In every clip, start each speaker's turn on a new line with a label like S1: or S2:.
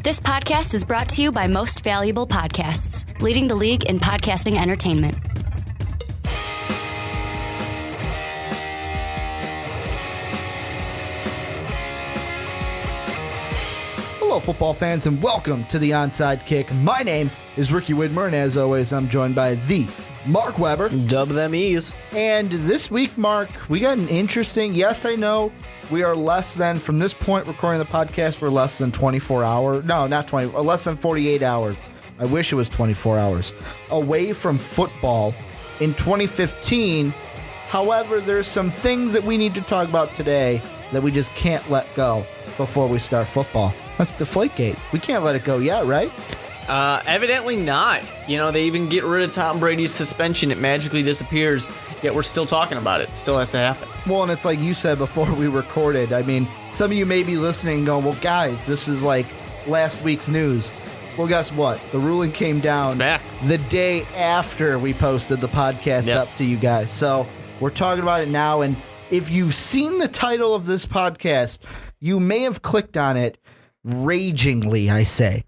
S1: This podcast is brought to you by Most Valuable Podcasts, leading the league in podcasting entertainment.
S2: Hello, football fans, and welcome to the Onside Kick. My name is Ricky Widmer, and as always, I'm joined by the Mark Weber.
S3: Dub them E's.
S2: And this week, Mark, we got an interesting, yes, I know, we are less than, from this point recording the podcast, we're less than 24 hours. No, not 20, less than 48 hours. I wish it was 24 hours. Away from football in 2015. However, there's some things that we need to talk about today that we just can't let go before we start football. That's Deflategate. We can't let it go yet, right?
S3: Evidently not. You know, they even get rid of Tom Brady's suspension. It magically disappears, yet we're still talking about it. It still has to happen.
S2: Well, and it's like you said before we recorded. I mean, some of you may be listening going, well, guys, this is like last week's news. Well, guess what? The ruling came down
S3: It's back.
S2: the day after we posted the podcast up to you guys. So we're talking about it now. And if you've seen the title of this podcast, you may have clicked on it ragingly, I say.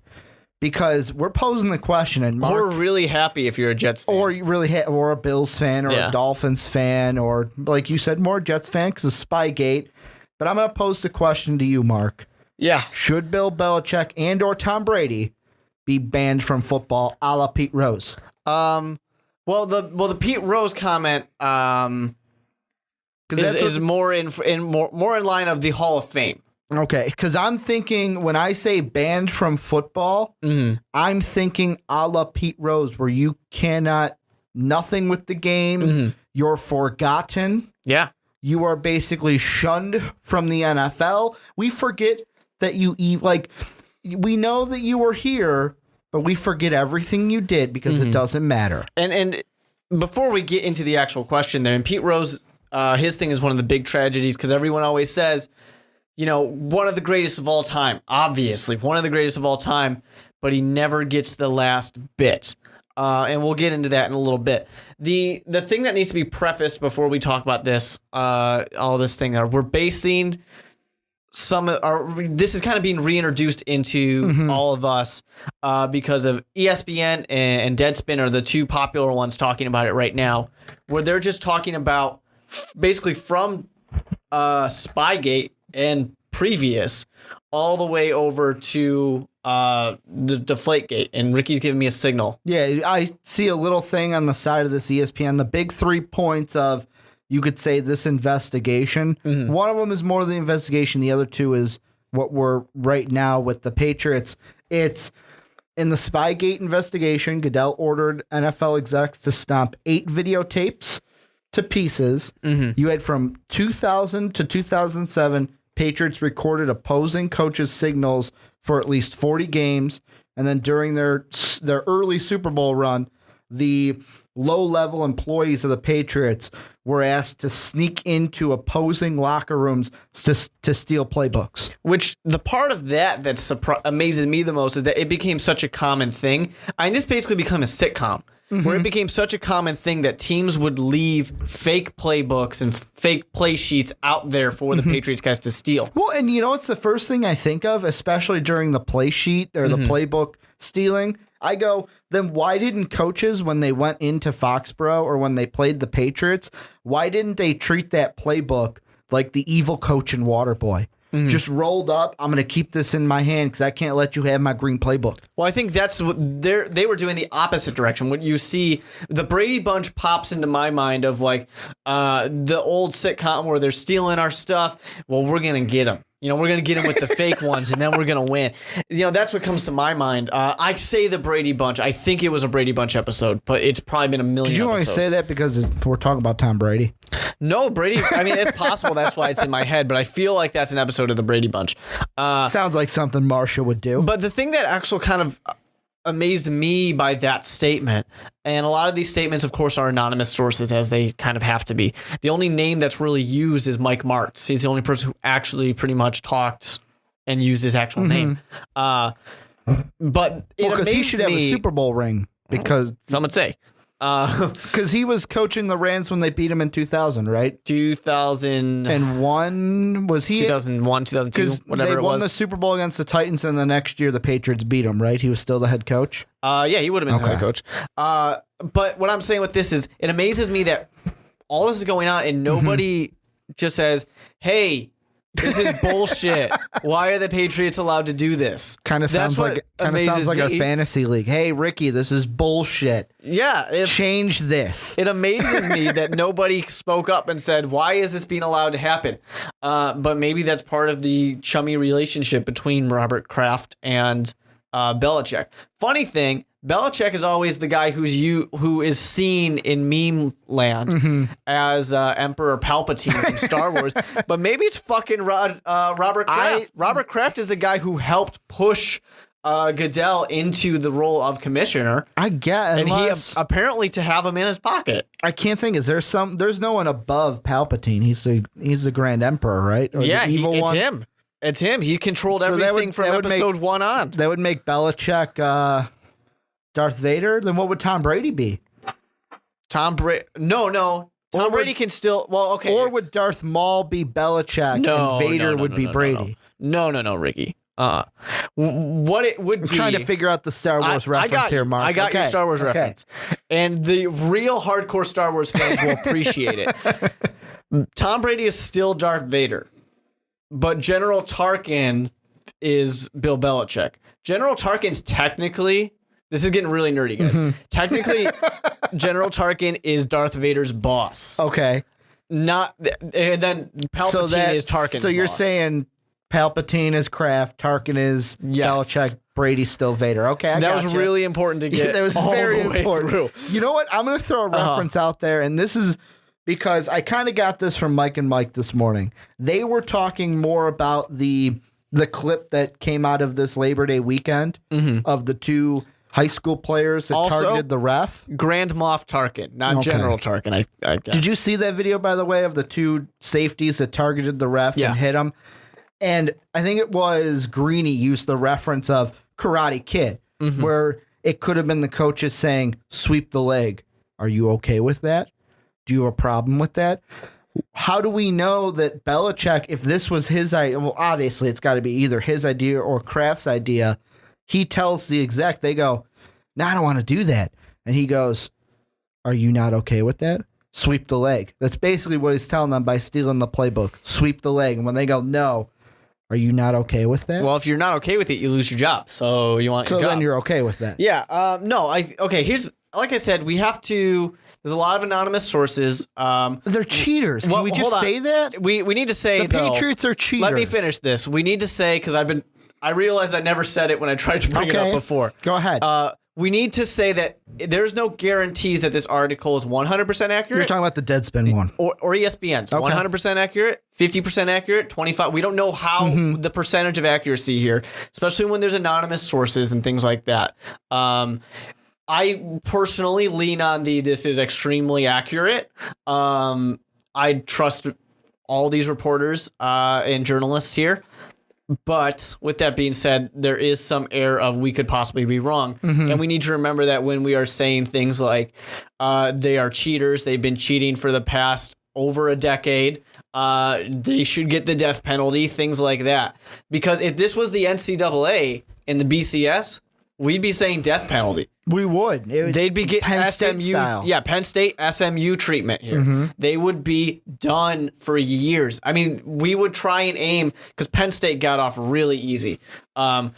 S2: Because we're posing the question, and Mark,
S3: We're really happy if you're a Jets fan.
S2: or a Bills fan, or a Dolphins fan, or like you said, more Jets fan because of Spygate. But I'm going to pose the question to you, Mark.
S3: Yeah.
S2: Should Bill Belichick and or Tom Brady be banned from football, a la Pete Rose?
S3: Well, the Pete Rose comment is more in line of the Hall of Fame.
S2: Okay, because I'm thinking when I say banned from football, I'm thinking a la Pete Rose, where you cannot, nothing with the game, you're forgotten.
S3: Yeah.
S2: You are basically shunned from the NFL. We forget that we know that you were here, but we forget everything you did because it doesn't matter.
S3: And before we get into the actual question there, and Pete Rose, his thing is one of the big tragedies because everyone always says, you know, one of the greatest of all time, obviously, one of the greatest of all time, but he never gets the last bit. And we'll get into that in a little bit. The thing that needs to be prefaced before we talk about this, all this thing, we're basing this is kind of being reintroduced into all of us because of ESPN and Deadspin are the two popular ones talking about it right now, where they're just talking about basically from Spygate and previous all the way over to the Deflategate, and Ricky's giving me a signal.
S2: Yeah, I see a little thing on the side of this ESPN, the big 3 points of, you could say, this investigation. One of them is more the investigation. The other two is what we're right now with the Patriots. It's in the Spygate investigation, Goodell ordered NFL execs to stomp 8 videotapes to pieces. You had from 2000 to 2007, Patriots recorded opposing coaches' signals for at least 40 games. And then during their early Super Bowl run, the low-level employees of the Patriots were asked to sneak into opposing locker rooms to steal playbooks.
S3: Which the part of that amazes me the most is that it became such a common thing. I mean, this basically became a sitcom. Where it became such a common thing that teams would leave fake playbooks and fake play sheets out there for the Patriots guys to steal.
S2: Well, and you know, it's the first thing I think of, especially during the play sheet or the playbook stealing. I go, then why didn't coaches, when they went into Foxborough or when they played the Patriots, why didn't they treat that playbook like the evil coach in Waterboy? Just rolled up. I'm going to keep this in my hand because I can't let you have my green playbook.
S3: Well, I think that's what they were doing the opposite direction. What you see, the Brady Bunch pops into my mind of like the old sitcom where they're stealing our stuff. Well, we're going to get them. You know, we're going to get them with the fake ones, and then we're going to win. You know, that's what comes to my mind. I say the Brady Bunch. I think it was a Brady Bunch episode, but it's probably been a million
S2: Did you
S3: episodes.
S2: only say that because we're talking about Tom Brady?
S3: No, Brady. I mean, it's possible that's why it's in my head, but I feel like that's an episode of the Brady Bunch.
S2: Sounds like something Marsha would do.
S3: But the thing that actually kind of amazed me by that statement, and a lot of these statements, of course, are anonymous sources, as they kind of have to be. The only name that's really used is Mike Martz. He's the only person who actually pretty much talked and used his actual name. But because
S2: he should have a Super Bowl ring. Because
S3: some would say.
S2: Because he was coaching the Rams when they beat him in 2000, right?
S3: 2001
S2: was he
S3: 2001, 2002, whatever
S2: they
S3: it
S2: won
S3: was.
S2: the Super Bowl against the Titans, and the next year the Patriots beat him, right? He was still the head coach.
S3: Yeah, he would have been the head coach. But what I'm saying with this is, it amazes me that all this is going on and nobody just says, "Hey, this is bullshit. Why are the Patriots allowed to do this?"
S2: Kind of sounds like our fantasy league. Hey, Ricky, this is bullshit.
S3: Yeah,
S2: Change this.
S3: It amazes me that nobody spoke up and said, "Why is this being allowed to happen?" But maybe that's part of the chummy relationship between Robert Kraft and Belichick. Funny thing, Belichick is always the guy who is seen in meme land as Emperor Palpatine from Star Wars, but maybe it's fucking Robert Kraft. Robert Kraft is the guy who helped push Goodell into the role of commissioner.
S2: I get,
S3: and he apparently to have him in his pocket.
S2: I can't think. There's no one above Palpatine. He's the Grand Emperor, right? Or
S3: yeah,
S2: the evil
S3: it's
S2: one?
S3: him. It's him. He controlled everything from episode 1 on.
S2: That would make Belichick Darth Vader. Then what would Tom Brady be?
S3: Tom Brady? No. Tom Brady can still. Well, okay.
S2: Or would Darth Maul be Belichick and Vader would be Brady?
S3: No, Ricky. What it would be.
S2: I'm trying to figure out the Star Wars reference here, Mark.
S3: I got your Star Wars reference. And the real hardcore Star Wars fans will appreciate it. Tom Brady is still Darth Vader, but General Tarkin is Bill Belichick. General Tarkin's technically, this is getting really nerdy, guys. Technically, General Tarkin is Darth Vader's boss.
S2: Okay.
S3: And then Palpatine is Tarkin's
S2: So you're
S3: boss.
S2: saying Palpatine is Kraft, Tarkin is Belichick, Brady's still Vader. Okay,
S3: that was really important to get.
S2: That was
S3: all
S2: very
S3: the way
S2: important.
S3: Through.
S2: You know what? I'm going to throw a reference out there, and this is because I kind of got this from Mike and Mike this morning. They were talking more about the clip that came out of this Labor Day weekend of the two high school players that targeted the ref.
S3: Grand Moff Tarkin, not General Tarkin, I guess.
S2: Did you see that video, by the way, of the two safeties that targeted the ref and hit him? And I think it was Greeny used the reference of Karate Kid, where it could have been the coaches saying, sweep the leg. Are you okay with that? Do you have a problem with that? How do we know that Belichick, if this was his idea, well, obviously it's got to be either his idea or Kraft's idea. He tells the exec, they go, no, I don't want to do that. And he goes, are you not okay with that? Sweep the leg. That's basically what he's telling them by stealing the playbook. Sweep the leg. And when they go, no, are you not okay with that?
S3: Well, if you're not okay with it, you lose your job. So you want your job.
S2: So then you're okay with that.
S3: Yeah. No, here's, like I said, we have to, there's a lot of anonymous sources.
S2: They're cheaters. Can we just say that?
S3: We need to say,
S2: the Patriots are cheaters.
S3: Let me finish this. We need to say, because I realized I never said it when I tried to bring it up before.
S2: Go ahead.
S3: We need to say that there's no guarantees that this article is 100% accurate.
S2: You're talking about the Deadspin one.
S3: Or ESPN's. 100% accured, 50% accurate, 25%. We don't know how the percentage of accuracy here, especially when there's anonymous sources and things like that. I personally lean on this is extremely accurate. I trust all these reporters and journalists here. But with that being said, there is some air of we could possibly be wrong. And we need to remember that when we are saying things like they are cheaters, they've been cheating for the past over a decade, they should get the death penalty, things like that. Because if this was the NCAA and the BCS, we'd be saying death penalty.
S2: We would.
S3: They'd be getting
S2: Penn
S3: SMU,
S2: State style.
S3: Penn State SMU treatment here. They would be done for years. I mean, we would try and aim because Penn State got off really easy, and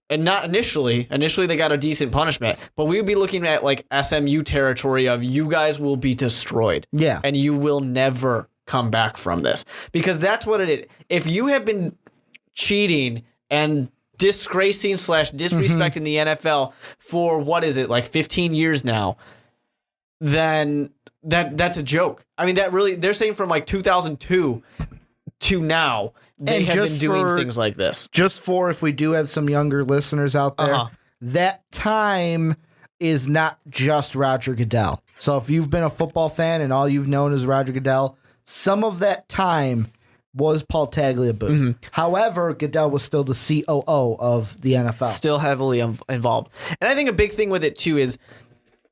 S3: not initially. Initially, they got a decent punishment, but we would be looking at like SMU territory of you guys will be destroyed, and you will never come back from this because that's what it is. If you have been cheating and disgracing / disrespecting the NFL for what is it, like 15 years now, then that's a joke. I mean, that really, they're saying from like 2002 to now, they have been doing things like this.
S2: Just for if we do have some younger listeners out there, that time is not just Roger Goodell. So if you've been a football fan and all you've known is Roger Goodell, some of that time was Paul Tagliabue. However, Goodell was still the COO of the NFL.
S3: Still heavily involved. And I think a big thing with it, too, is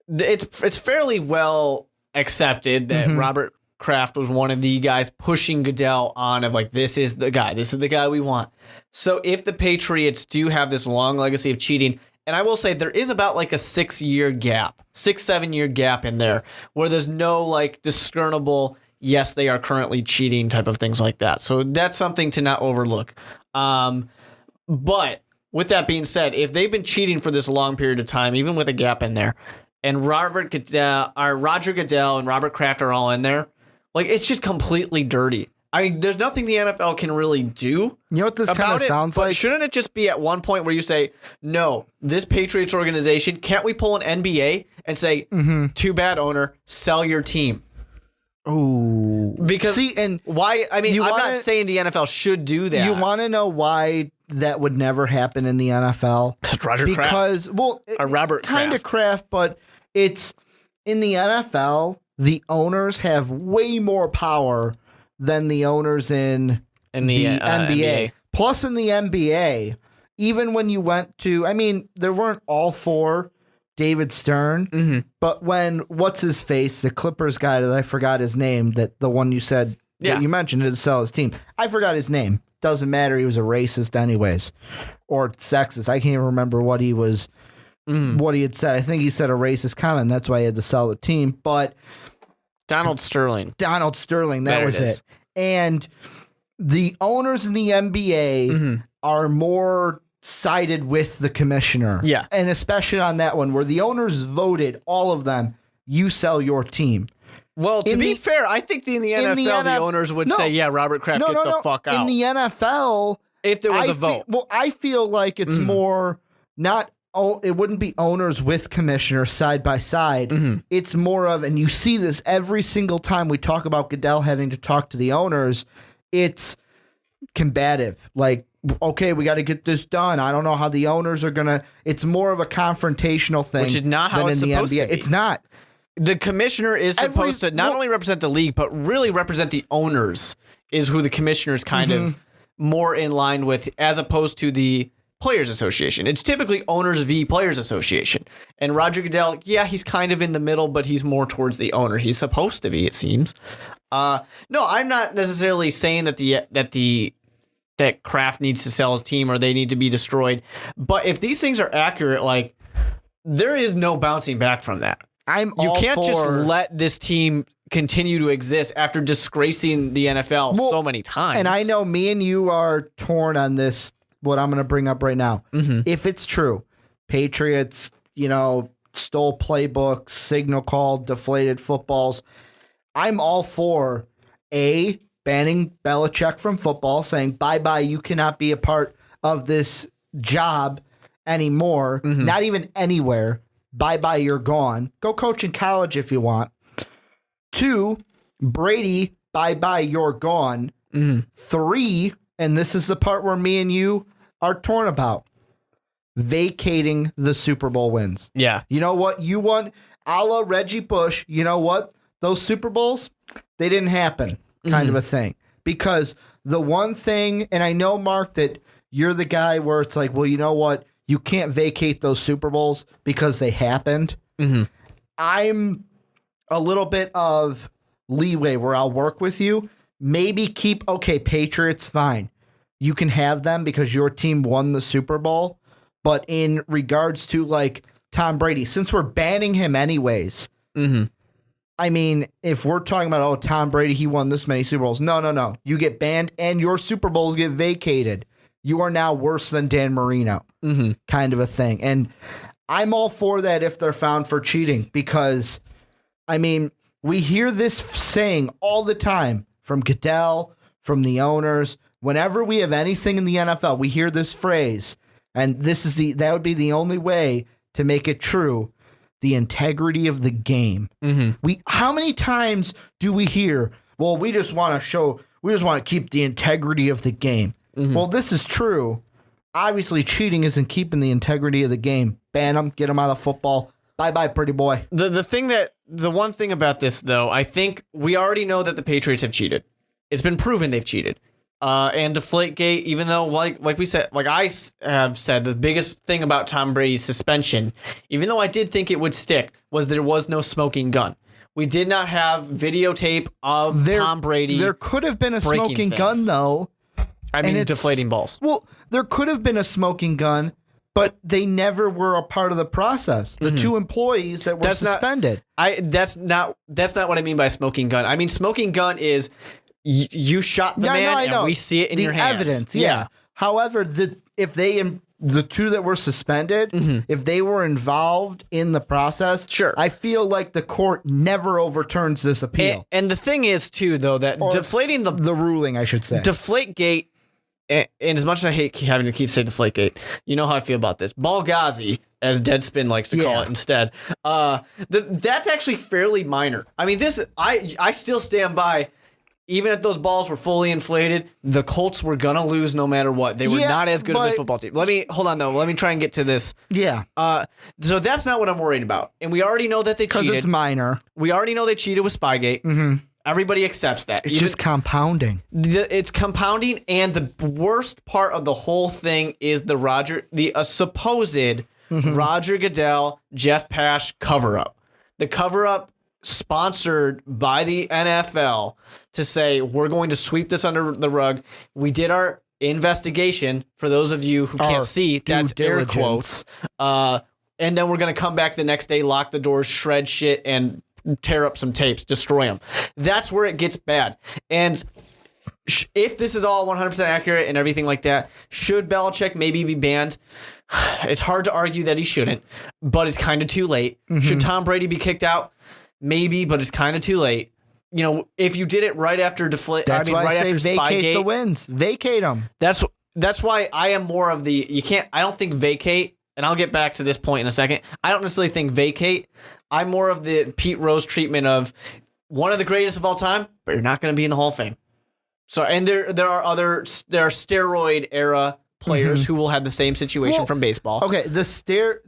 S3: it's fairly well accepted that Robert Kraft was one of the guys pushing Goodell on of like, this is the guy we want. So if the Patriots do have this long legacy of cheating, and I will say there is about like a 7 year gap in there where there's no like discernible, yes, they are currently cheating type of things like that. So that's something to not overlook. But with that being said, if they've been cheating for this long period of time, even with a gap in there, and Roger Goodell and Robert Kraft are all in there, like, it's just completely dirty. I mean, there's nothing the NFL can really do.
S2: You know what this kind of sounds like?
S3: Shouldn't it just be at one point where you say, no, this Patriots organization, can't we pull an NBA and say, too bad, owner, sell your team?
S2: Ooh.
S3: Because why? I mean, I'm not saying the NFL should do that.
S2: You want to know why that would never happen in the NFL?
S3: Roger Kraft.
S2: Because, well,
S3: Robert
S2: kind of Kraft, but it's in the NFL, the owners have way more power than the owners in the NBA. Plus, in the NBA, even when you went to, I mean, there weren't all four David Stern, but when what's his face, the Clippers guy that I forgot his name, that the one you said that you mentioned to sell his team, I forgot his name. Doesn't matter. He was a racist, anyways, or sexist. I can't even remember what he was, what he had said. I think he said a racist comment. That's why he had to sell the team. But
S3: Donald Sterling,
S2: that was it. And the owners in the NBA are more sided with the commissioner. Yeah. And especially on that one where the owners voted, all of them, you sell your team.
S3: Well, to be fair, I think in the NFL, the owners would say, yeah, Robert Kraft, get the fuck out.
S2: In the NFL,
S3: if there was a vote.
S2: Well, I feel like it's more not, it wouldn't be owners with commissioners side by side. It's more of, and you see this every single time we talk about Goodell having to talk to the owners, it's combative. Like, okay, we got to get this done. I don't know how the owners are going to, it's more of a confrontational thing.
S3: Which is not how it's supposed to be.
S2: It's not.
S3: The commissioner is supposed to not only represent the league, but really represent the owners, is who the commissioner is kind of more in line with, as opposed to the Players Association. It's typically owners v. Players Association. And Roger Goodell, yeah, he's kind of in the middle, but he's more towards the owner. He's supposed to be, it seems. No, I'm not necessarily saying that Kraft needs to sell his team or they need to be destroyed. But if these things are accurate, like, there is no bouncing back from that. You can't just let this team continue to exist after disgracing the NFL so many times.
S2: And I know me and you are torn on this, what I'm going to bring up right now. If it's true, Patriots, stole playbooks, signal called, deflated footballs. I'm all for banning Belichick from football, saying, bye-bye, you cannot be a part of this job anymore, not even anywhere. Bye-bye, you're gone. Go coach in college if you want. 2, Brady, bye-bye, you're gone. 3, and this is the part where me and you are torn about, vacating the Super Bowl wins.
S3: Yeah.
S2: You know what? You won a la Reggie Bush. You know what? Those Super Bowls, they didn't happen, kind of a thing. Because the one thing, and I know, Mark, that you're the guy where it's like, well, you know what? You can't vacate those Super Bowls because they happened. I'm a little bit of leeway where I'll work with you. Maybe Patriots, fine. You can have them because your team won the Super Bowl. But in regards to like Tom Brady, since we're banning him anyways, I mean, if we're talking about, Tom Brady, he won this many Super Bowls. No. You get banned and your Super Bowls get vacated. You are now worse than Dan Marino, kind of a thing. And I'm all for that if they're found for cheating because, I mean, we hear this saying all the time from Goodell, from the owners. Whenever we have anything in the NFL, we hear this phrase, and that would be the only way to make it true, the integrity of the game. How many times do we hear, well, we just want to keep the integrity of the game. Well, this is true. Obviously, cheating isn't keeping the integrity of the game. Ban them, get them out of football. Bye-bye, pretty boy.
S3: The one thing about this, though, I think we already know that the Patriots have cheated. It's been proven they've cheated. and Deflategate, even though like we said, like I have said, the biggest thing about Tom Brady's suspension, even though I did think it would stick, was there was no smoking gun. We did not have videotape of Tom Brady.
S2: There could have been a smoking gun, though.
S3: I mean, deflating balls.
S2: Well, there could have been a smoking gun, but they never were a part of the process. The two employees that were suspended.
S3: That's not what I mean by smoking gun. I mean, smoking gun is you shot the man and we see it in your hands.
S2: The evidence, yeah. However, if the two that were suspended, if they were involved in the process,
S3: sure.
S2: I feel like the court never overturns this appeal.
S3: And the thing is, too, though, that deflating the ruling,
S2: I should say.
S3: Deflategate, and as much as I hate having to keep saying Deflategate, you know how I feel about this. Ballghazi, as Deadspin likes to call it instead. That's actually fairly minor. I mean, I still stand by. Even if those balls were fully inflated, the Colts were going to lose no matter what. They were not as good of a football team. Hold on, though. Let me try and get to this.
S2: Yeah.
S3: So that's not what I'm worried about. And we already know that they cheated.
S2: Because it's minor.
S3: We already know they cheated with Spygate. Mm-hmm. Everybody accepts that.
S2: It's just compounding.
S3: It's compounding, and the worst part of the whole thing is the supposed Roger Goodell, Jeff Pash cover-up. The cover-up sponsored by the NFL to say, we're going to sweep this under the rug. We did our investigation. For those of you who can't see, that's air quotes. And then we're going to come back the next day, lock the doors, shred shit, and tear up some tapes, destroy them. That's where it gets bad. And if this is all 100% accurate and everything like that, should Belichick maybe be banned? It's hard to argue that he shouldn't, but it's kind of too late. Should Tom Brady be kicked out? Maybe, but it's kind of too late. You know, if you did it right after right after
S2: vacate
S3: Spygate,
S2: the wins. Vacate them.
S3: That's why I am more of the I don't think vacate, and I'll get back to this point in a second. I don't necessarily think vacate. I'm more of the Pete Rose treatment of one of the greatest of all time, but you're not going to be in the Hall of Fame. So, and there are steroid era players who will have the same situation from baseball.
S2: Okay,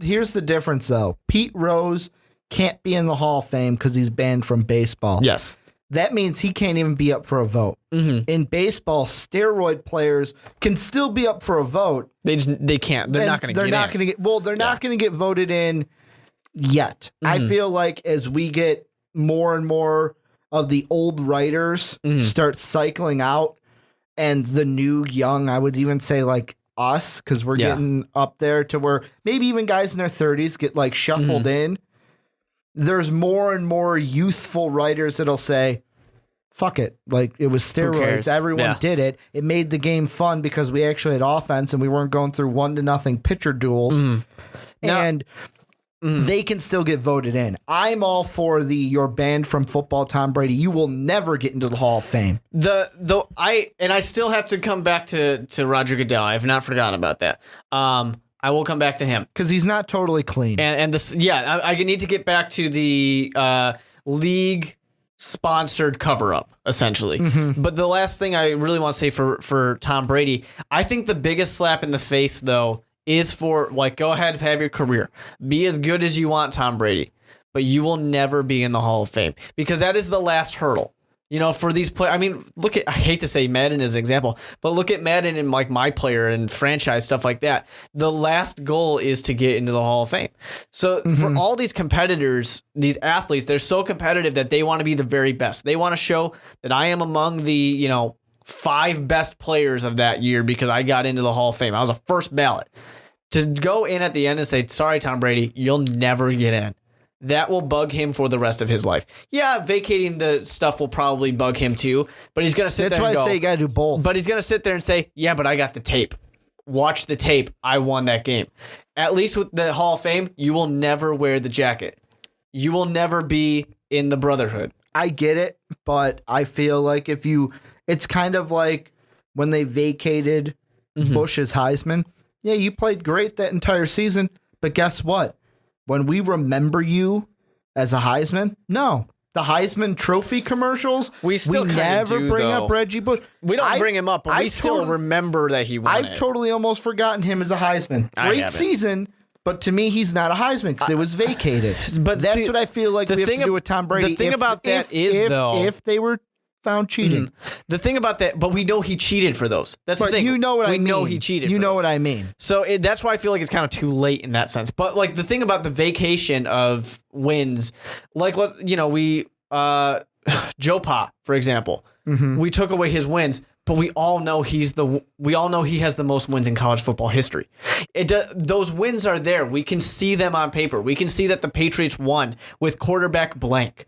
S2: here's the difference though. Pete Rose can't be in the Hall of Fame because he's banned from baseball.
S3: Yes.
S2: That means he can't even be up for a vote. In baseball, steroid players can still be up for a vote.
S3: They can't. They're not going to get in.
S2: They're not going to get voted in yet. I feel like as we get more and more of the old writers start cycling out and the new young, I would even say like us, because we're getting up there to where maybe even guys in their 30s get like shuffled in. There's more and more youthful writers that'll say, fuck it. Like, it was steroids. Everyone did it. It made the game fun because we actually had offense and we weren't going through 1-0 pitcher duels. And they can still get voted in. I'm all for you're banned from football, Tom Brady. You will never get into the Hall of Fame.
S3: I still have to come back to Roger Goodell. I have not forgotten about that. I will come back to him
S2: because he's not totally clean.
S3: And this, I need to get back to the league sponsored cover up essentially. But the last thing I really want to say for Tom Brady, I think the biggest slap in the face though is for go ahead, have your career, be as good as you want, Tom Brady, but you will never be in the Hall of Fame because that is the last hurdle. You know, for these players, I mean, I hate to say Madden as an example, but look at Madden and like my player and franchise stuff like that. The last goal is to get into the Hall of Fame. So for all these competitors, these athletes, they're so competitive that they want to be the very best. They want to show that I am among the, 5 best players of that year because I got into the Hall of Fame. I was a first ballot. To go in at the end and say, sorry, Tom Brady, you'll never get in. That will bug him for the rest of his life. Yeah, vacating the stuff will probably bug him too, but he's going to sit there and go.
S2: That's why I say you got to do both.
S3: But he's going to sit there and say, yeah, but I got the tape. Watch the tape. I won that game. At least with the Hall of Fame, you will never wear the jacket. You will never be in the Brotherhood.
S2: I get it, but I feel like it's kind of like when they vacated Bush's Heisman. Yeah, you played great that entire season, but guess what? When we remember you as a Heisman, no. The Heisman Trophy commercials,
S3: we
S2: never bring up Reggie Bush.
S3: We don't bring him up, but we still remember that he won
S2: I've totally almost forgotten him as a Heisman. Great season, but to me, he's not a Heisman because it was vacated. But that's what I feel like we have to do with Tom Brady.
S3: The thing about that is, though,
S2: if they were found cheating.
S3: The thing about that, but we know he cheated for those. That's the thing.
S2: You know what I mean.
S3: We know he cheated.
S2: You
S3: for
S2: know
S3: those.
S2: what I mean.
S3: So that's why I feel like it's kind of too late in that sense. But like the thing about the vacation of wins, like what we Joe Pa, for example, we took away his wins, but we all know he has the most wins in college football history. Those wins are there. We can see them on paper. We can see that the Patriots won with quarterback blank.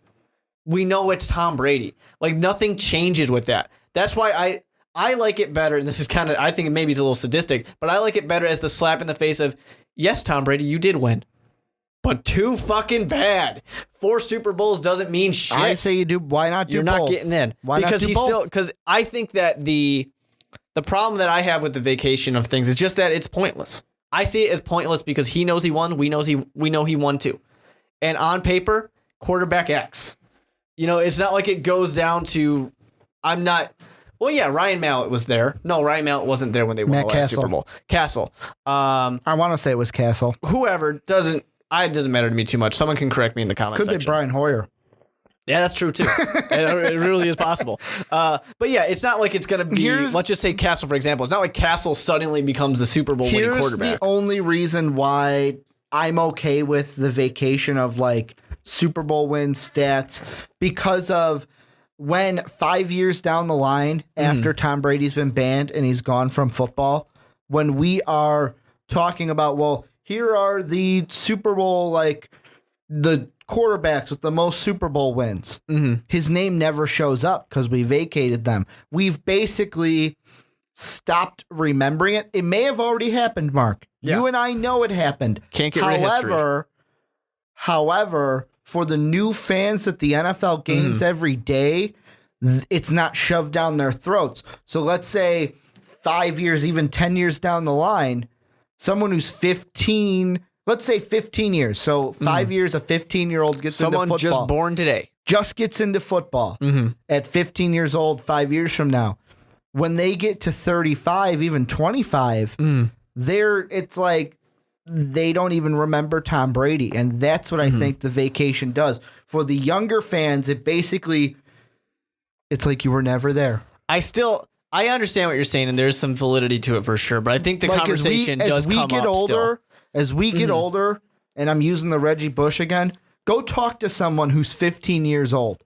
S3: We know it's Tom Brady. Like nothing changes with that. That's why I like it better. And this is kind of, I think maybe it's a little sadistic, but I like it better as the slap in the face of, yes, Tom Brady, you did win, but too fucking bad. 4 Super Bowls doesn't mean shit.
S2: I say you do. Why not do
S3: You're
S2: both?
S3: not getting in.
S2: Why
S3: because
S2: not do
S3: he's
S2: both?
S3: still, because I think that the problem that I have with the vacation of things is just that it's pointless. I see it as pointless because he knows he won. We know he won too. And on paper, quarterback X. It's not like it goes down to, well, yeah, Ryan Mallett was there. No, Ryan Mallett wasn't there when they won the last Super Bowl. Castle.
S2: I want to say it was Castle.
S3: Whoever, it doesn't matter to me too much. Someone can correct me in the comments section.
S2: Could be Brian Hoyer.
S3: Yeah, that's true too. It really is possible. But yeah, it's not like it's going to be, let's just say Castle, for example. It's not like Castle suddenly becomes the Super Bowl winning quarterback.
S2: Here's the only reason why I'm okay with the vacation of like Super Bowl win stats, because of when 5 years down the line after Tom Brady's been banned and he's gone from football, when we are talking about, well, here are the Super Bowl, like the quarterbacks with the most Super Bowl wins. His name never shows up because we vacated them. We've basically stopped remembering it. It may have already happened, Mark.
S3: Yeah.
S2: You and I know it happened.
S3: Can't get rid of history.
S2: However, for the new fans that the NFL gains every day, it's not shoved down their throats. So let's say 5 years, even 10 years down the line, someone who's 15, let's say 15 years. So 5 years, a 15-year-old gets into football.
S3: Someone just born today.
S2: Just gets into football at 15 years old, 5 years from now. When they get to 35, even 25, it's like they don't even remember Tom Brady. And that's what I think the vacation does. For the younger fans, it's like you were never there.
S3: I understand what you're saying, and there's some validity to it for sure. But I think the conversation does come up still.
S2: As we get older, and I'm using the Reggie Bush again, go talk to someone who's 15 years old.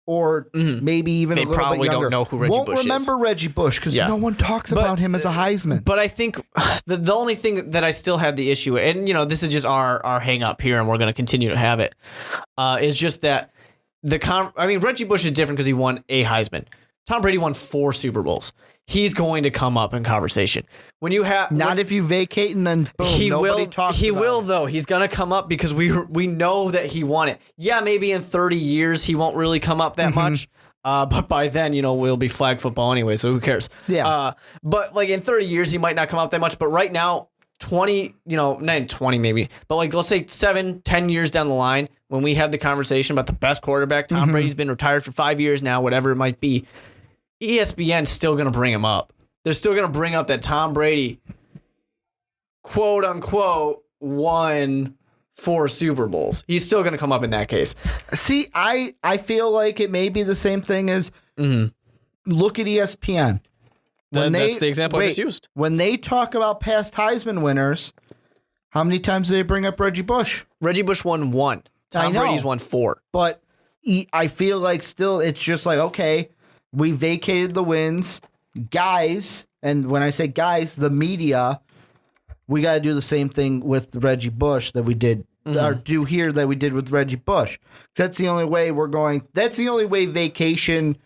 S2: Or maybe even a little bit younger.
S3: They probably don't know who Reggie Bush is.
S2: Won't remember Reggie Bush because no one talks about him as a Heisman.
S3: But I think the only thing that I still have the issue, and this is just our hang up here, and we're going to continue to have it, is just that Reggie Bush is different because he won a Heisman. Tom Brady won 4 Super Bowls. He's going to come up in conversation. If you vacate and then boom, nobody talks about it. He will though. He's going to come up because we know that he won it. Yeah, maybe in 30 years he won't really come up that much. But by then, we'll be flag football anyway, so who cares?
S2: Yeah.
S3: But like in 30 years he might not come up that much. But right now, 20, not 20 maybe, but like let's say 7-10 years down the line, when we have the conversation about the best quarterback, Tom Brady's been retired for 5 years now, whatever it might be. ESPN's still going to bring him up. They're still going to bring up that Tom Brady, quote unquote, won 4 Super Bowls. He's still going to come up in that case.
S2: See, I feel like it may be the same thing as look at ESPN.
S3: That's the example I just used.
S2: When they talk about past Heisman winners, how many times do they bring up Reggie Bush?
S3: Reggie Bush won 1. Tom Brady's won 4.
S2: But I feel like still it's just like, okay, we vacated the wins. Guys, and when I say guys, the media, we got to do the same thing with Reggie Bush that we did, or do here that we did with Reggie Bush. That's the only way that's the only way vacation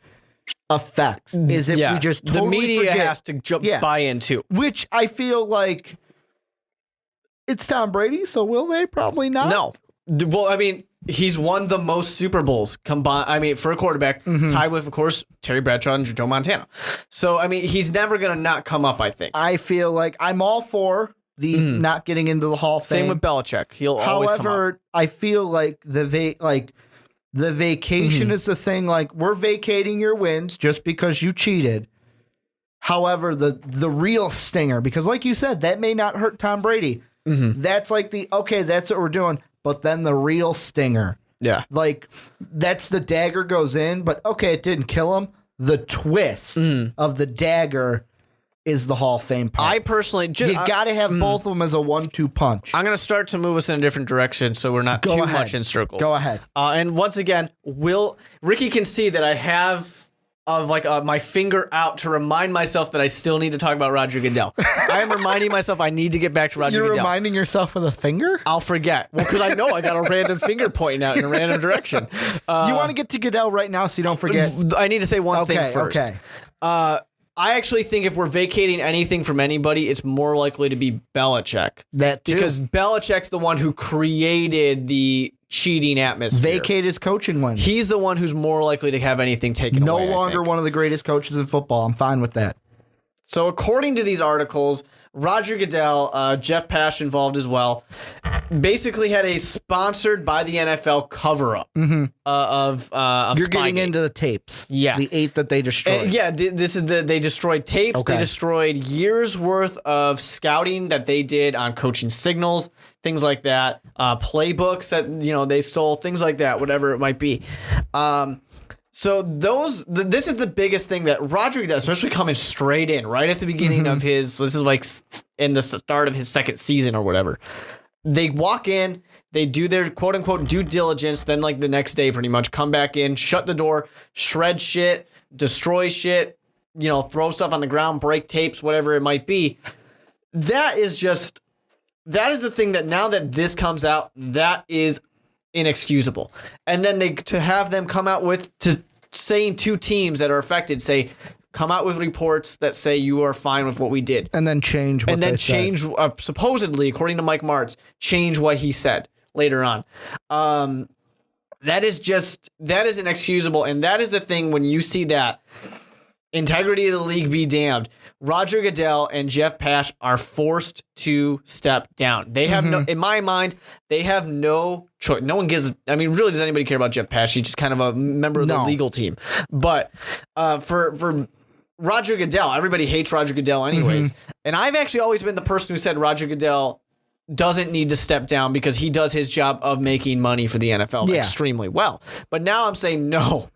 S2: affects, is if we just totally
S3: the media
S2: forget.
S3: has to buy into.
S2: Which I feel like it's Tom Brady, so will they? Probably not.
S3: No. Well, he's won the most Super Bowls combined. For a quarterback, tied with, of course, Terry Bradshaw and Joe Montana. So, he's never going to not come up, I think.
S2: I feel like I'm all for the not getting into the Hall of Fame.
S3: Same with Belichick. He'll always come up.
S2: However, I feel like the vacation is the thing. Like, we're vacating your wins just because you cheated. However, the real stinger, because like you said, that may not hurt Tom Brady. That's like that's what we're doing. But then the real stinger.
S3: Yeah.
S2: Like, that's the dagger goes in, but okay, it didn't kill him. the twist of the dagger is the Hall of Fame part.
S3: I personally
S2: you got to have both of them as a 1-2 punch.
S3: I'm going to start to move us in a different direction so we're not much in circles.
S2: Go ahead.
S3: And once again, Ricky can see that I have my finger out to remind myself that I still need to talk about Roger Goodell. I am reminding myself I need to get back to Roger Goodell.
S2: You're reminding yourself with a finger?
S3: I'll forget. Well, because I know I got a random finger pointing out in a random direction.
S2: You want to get to Goodell right now so you don't forget?
S3: I need to say one thing first.
S2: Okay.
S3: I actually think if we're vacating anything from anybody, it's more likely to be Belichick.
S2: That too.
S3: Because Belichick's the one who created the cheating atmosphere.
S2: Vacate his coaching wins.
S3: He's the one who's more likely to have anything taken away.
S2: No longer one of the greatest coaches in football. I'm fine with that.
S3: So according to these articles, Roger Goodell, Jeff Pash involved as well, basically had a sponsored by the NFL cover-up of
S2: You're getting
S3: Spygate.
S2: into the tapes.
S3: Yeah.
S2: The 8 that they destroyed.
S3: They destroyed tapes.
S2: Okay.
S3: They destroyed years worth of scouting that they did on coaching signals, things like that, playbooks that they stole, things like that, whatever it might be. So this is the biggest thing that Roger does, especially coming straight in right at the beginning of this is like in the start of his second season or whatever. They walk in, they do their quote unquote due diligence, then like the next day pretty much come back in, shut the door, shred shit, destroy shit, throw stuff on the ground, break tapes, whatever it might be. That is the thing that now that this comes out, that is inexcusable. And then to have them come out to saying two teams that are affected come out with reports that say you are fine with what we did,
S2: and then change what they said.
S3: Supposedly, according to Mike Martz, change what he said later on. That is inexcusable, and that is the thing when you see that. Integrity of the league be damned. Roger Goodell and Jeff Pash are forced to step down. They have in my mind, they have no choice. No one really does anybody care about Jeff Pash? He's just kind of a member of the legal team. But for Roger Goodell, everybody hates Roger Goodell anyways. And I've actually always been the person who said Roger Goodell doesn't need to step down because he does his job of making money for the NFL extremely well. But now I'm saying no.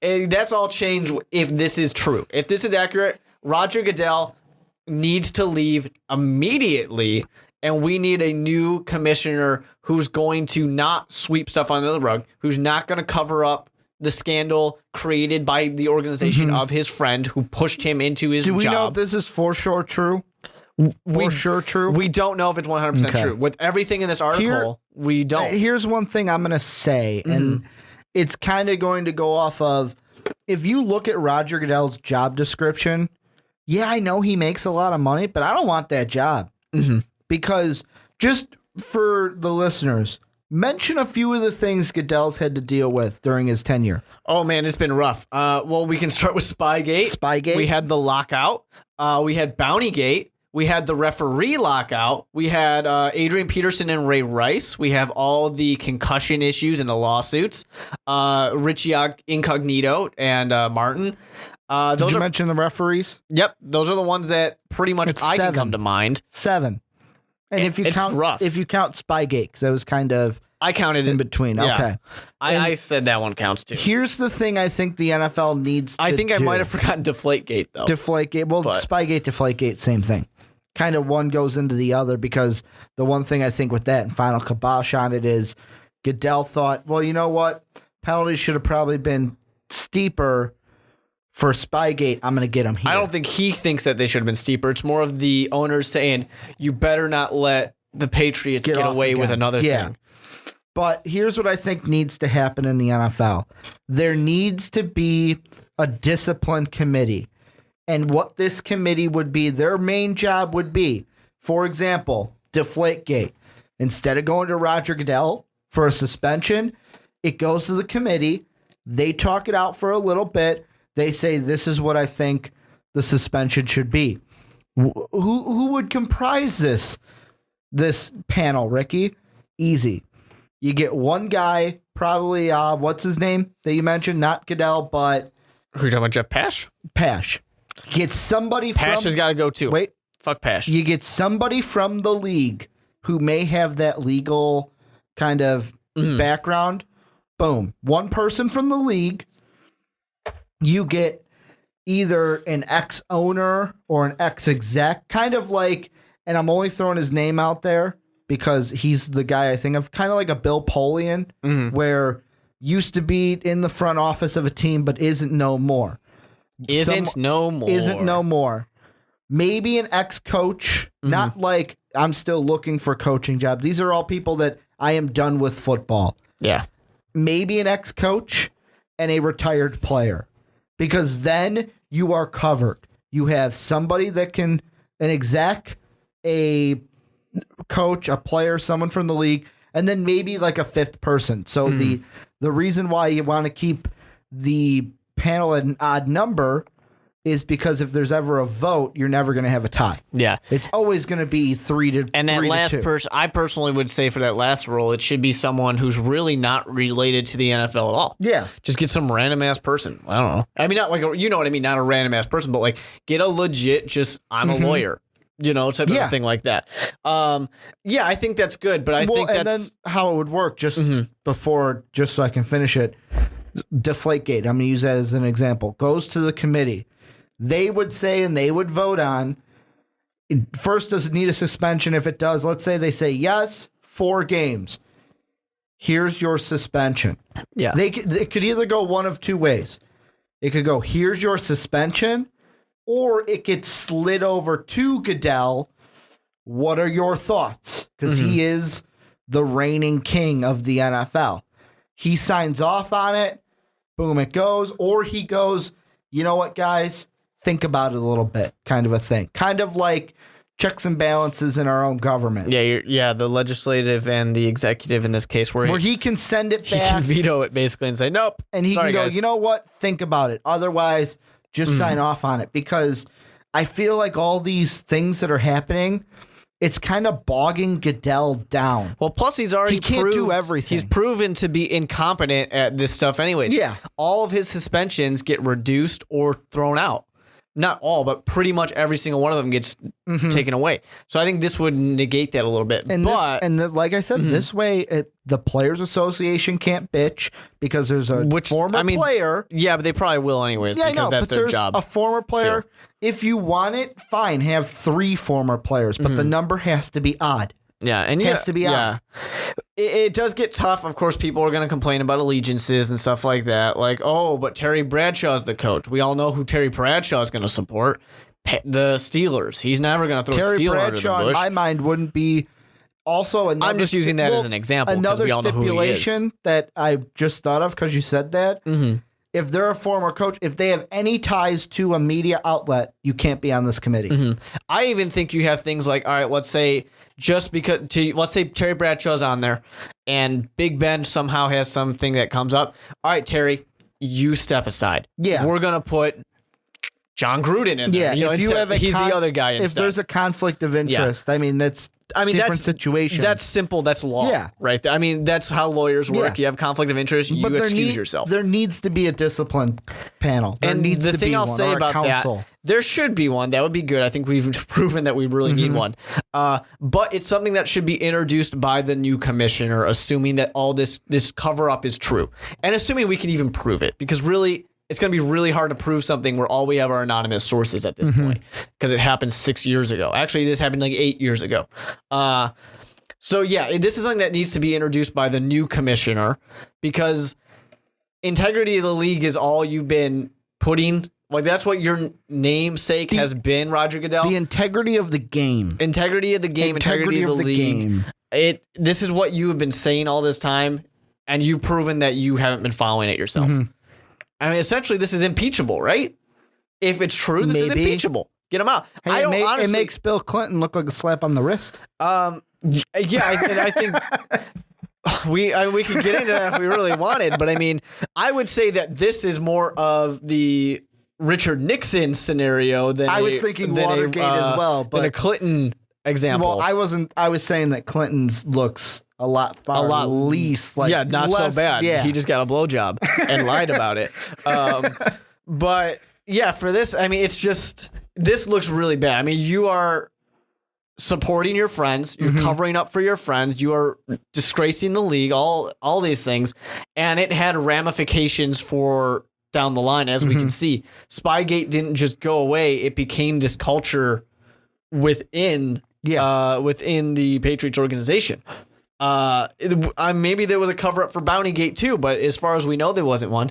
S3: And that's all changed if this is true. If this is accurate, Roger Goodell needs to leave immediately, and we need a new commissioner who's going to not sweep stuff under the rug, who's not going to cover up the scandal created by the organization of his friend who pushed him into his job.
S2: Do we know if this is for sure true? For sure true?
S3: We don't know if it's 100% true. With everything in this article, we don't.
S2: Here's one thing I'm going to say, and it's kind of going to go off of, if you look at Roger Goodell's job description, I know he makes a lot of money, but I don't want that job. Because just for the listeners, mention a few of the things Goodell's had to deal with during his tenure.
S3: Oh, man, it's been rough. Well, we can start with Spygate. We had the lockout. We had Bountygate. We had the referee lockout. We had Adrian Peterson and Ray Rice. We have all the concussion issues and the lawsuits. Richie Incognito and Martin.
S2: Did you mention the referees?
S3: Yep. Those are the ones that pretty much can come to mind.
S2: 7. And if you count Spygate, because that was kind of
S3: I counted
S2: in between.
S3: Yeah.
S2: Okay.
S3: I said that one counts too.
S2: Here's the thing I think the NFL needs to
S3: I think I might have forgotten Deflategate though.
S2: Deflategate. Well, Spygate, Deflategate, same thing. Kind of one goes into the other, because the one thing I think with that and final kibosh on it is Goodell thought, well, you know what? Penalties should have probably been steeper for Spygate. I'm going to get him here.
S3: I don't think he thinks that they should have been steeper. It's more of the owners saying, you better not let the Patriots get away with another thing.
S2: But here's what I think needs to happen in the NFL. There needs to be a discipline committee. And what this committee would be, their main job would be, for example, Deflategate. Instead of going to Roger Goodell for a suspension, it goes to the committee. They talk it out for a little bit. They say, this is what I think the suspension should be. Who would comprise this panel, Ricky? Easy. You get one guy, probably, what's his name that you mentioned? Not Goodell, but...
S3: Who are you talking about, Jeff Pash?
S2: Pash. Get somebody
S3: Pash has got to go too.
S2: Wait.
S3: Fuck Pash.
S2: You get somebody from the league who may have that legal kind of background. Boom. One person from the league. You get either an ex-owner or an ex-exec, kind of like, and I'm only throwing his name out there because he's the guy I think of, kind of like a Bill Polian, where used to be in the front office of a team but isn't no more.
S3: Isn't no more.
S2: Maybe an ex-coach, not like I'm still looking for coaching jobs. These are all people that I am done with football.
S3: Yeah.
S2: Maybe an ex-coach and a retired player, because then you are covered. You have somebody that can, an exec, a coach, a player, someone from the league, and then maybe like a fifth person. So the reason why you want to keep the panel at an odd number is because if there's ever a vote, you're never going to have a tie.
S3: Yeah.
S2: It's always going to be 3-2.
S3: And that last person, I personally would say for that last role, it should be someone who's really not related to the NFL at all.
S2: Yeah.
S3: Just get some random ass person. I don't know. I mean, not like, you know what I mean? Not a random ass person, but like get a legit, just I'm a lawyer, you know, type of thing like that. Yeah, I think that's good, but I think that's. And then
S2: how it would work, just before, just so I can finish it, Deflategate, I'm going to use that as an example, goes to the committee. They would say, and they would vote on, first, does it need a suspension? If it does, let's say they say yes, 4 games. Here's your suspension.
S3: Yeah.
S2: It could either go one of 2 ways. It could go, here's your suspension, or it gets slid over to Goodell. What are your thoughts? Because he is the reigning king of the NFL. He signs off on it. Boom, it goes. Or he goes, you know what, guys? Think about it a little bit, kind of a thing. Kind of like checks and balances in our own government.
S3: Yeah, the legislative and the executive in this case, where
S2: he can send it back.
S3: He can veto it basically and say, nope.
S2: And he can go, guys, you know what? Think about it. Otherwise, just sign off on it. Because I feel like all these things that are happening, it's kind of bogging Goodell down.
S3: Well, plus he can't
S2: do everything.
S3: He's proven to be incompetent at this stuff anyways.
S2: Yeah.
S3: All of his suspensions get reduced or thrown out. Not all, but pretty much every single one of them gets taken away. So I think this would negate that a little bit.
S2: And like I said, this way, the Players Association can't bitch because there's a former player.
S3: Yeah, but they probably will anyways because that's their job.
S2: A former player. Too. If you want it, fine, have 3 former players, but the number has to be odd.
S3: Yeah, and
S2: it has to be odd.
S3: It does get tough. Of course, people are going to complain about allegiances and stuff like that. Like, oh, but Terry Bradshaw's the coach. We all know who Terry Bradshaw is going to support. The Steelers. He's never going to throw
S2: Terry
S3: Steeler
S2: Bradshaw,
S3: under the bush.
S2: in my mind, wouldn't be also another.
S3: I'm just using that as an example because we all know who he is.
S2: Another stipulation that I just thought of because you said that. If they're a former coach, if they have any ties to a media outlet, you can't be on this committee.
S3: I even think you have things like, all right, let's say let's say Terry Bradshaw's on there and Big Ben somehow has something that comes up. All right, Terry, you step aside.
S2: Yeah.
S3: We're going to put John Gruden in there.
S2: Yeah,
S3: he's the other guy instead.
S2: If there's a conflict of interest, I mean, that's different situation.
S3: That's simple. That's law.
S2: Yeah.
S3: Right. I mean, that's how lawyers work. You have conflict of interest. You excuse yourself.
S2: There needs to be a discipline panel.
S3: And the thing I'll say about that, there should be one. That would be good. I think we've proven that we really need one. But it's something that should be introduced by the new commissioner, assuming that all this cover up is true. And assuming we can even prove it. Because really, it's going to be really hard to prove something where all we have are anonymous sources at this point because it happened 6 years ago. Actually, this happened like 8 years ago. So yeah, this is something that needs to be introduced by the new commissioner because integrity of the league is all you've been putting. Like that's what your namesake has been, Roger Goodell.
S2: The integrity of the game.
S3: Integrity of the game. Integrity of the league.
S2: Game.
S3: This is what you have been saying all this time, and you've proven that you haven't been following it yourself. I mean, essentially, this is impeachable, right? If it's true, this is impeachable. Get him out.
S2: Hey, it makes Bill Clinton look like a slap on the wrist.
S3: Yeah, I think we could get into that if we really wanted, but I mean, I would say that this is more of the Richard Nixon scenario than
S2: I was thinking Watergate as well, but
S3: than a Clinton example.
S2: Well, I was saying that Clinton's looks a lot least like
S3: not so bad.
S2: Yeah.
S3: He just got a blowjob and lied about it. But yeah, for this, I mean, it's just this looks really bad. I mean, you are supporting your friends, you're covering up for your friends, you are disgracing the league, all these things, and it had ramifications for down the line, as we can see. Spygate didn't just go away. It became this culture within the Patriots organization. Maybe there was a cover up for Bountygate too, but as far as we know, there wasn't one.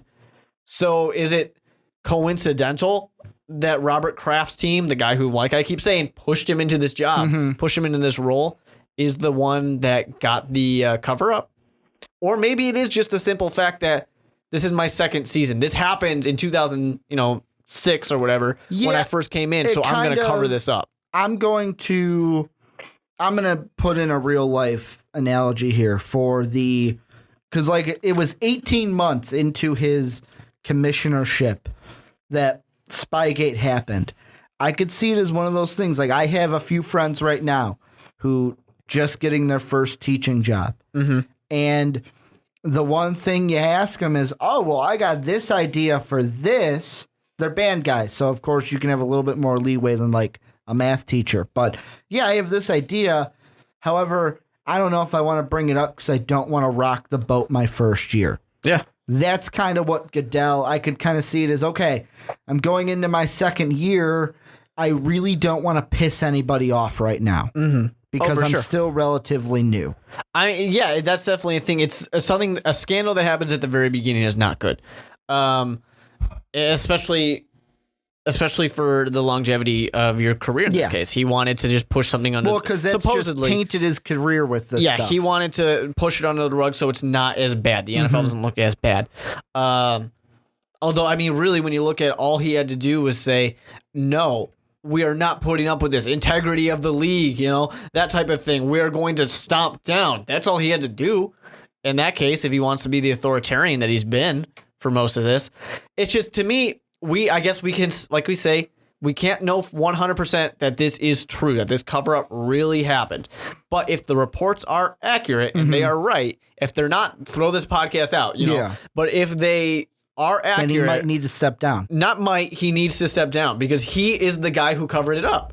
S3: So is it coincidental that Robert Kraft's team, the guy who, like I keep saying, pushed him into this job, pushed him into this role, is the one that got the cover up? Or maybe it is just the simple fact that this is my second season. This happened in 2006 or whatever when I first came in, so I'm going to cover this up. I'm going to put in a real life analogy here because like it was 18 months into his commissionership that Spygate happened. I could see it as one of those things. Like I have a few friends right now who just getting their first teaching job. And the one thing you ask them is, oh, well, I got this idea for this. They're band guys. So of course you can have a little bit more leeway than like a math teacher. But yeah, I have this idea. However, I don't know if I want to bring it up because I don't want to rock the boat my first year. Yeah. That's kind of what Goodell, I could kind of see it as, okay, I'm going into my second year. I really don't want to piss anybody off right now because I'm still relatively new. Yeah, that's definitely a thing. It's a scandal that happens at the very beginning is not good. Especially for the longevity of your career in this case. He wanted to just push something under
S2: because that's supposedly just painted his career with this stuff.
S3: He wanted to push it under the rug so it's not as bad. The NFL doesn't look as bad. Although, I mean, really, when you look at all he had to do was say, no, we are not putting up with this. Integrity of the league, that type of thing. We are going to stomp down. That's all he had to do in that case if he wants to be the authoritarian that he's been for most of this. It's just, to me, I guess we can, like we say, we can't know 100% that this is true, that this cover-up really happened. But if the reports are accurate and they are right, if they're not, throw this podcast out, But if they are accurate...
S2: Then he might need to step down.
S3: He needs to step down because he is the guy who covered it up.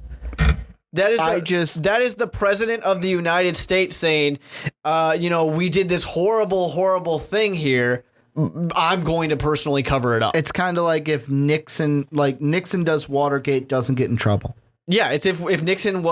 S3: That is the president of the United States saying, we did this horrible, horrible thing here. I'm going to personally cover it up.
S2: It's kind of like if Nixon does Watergate, doesn't get in trouble.
S3: Yeah, it's if Nixon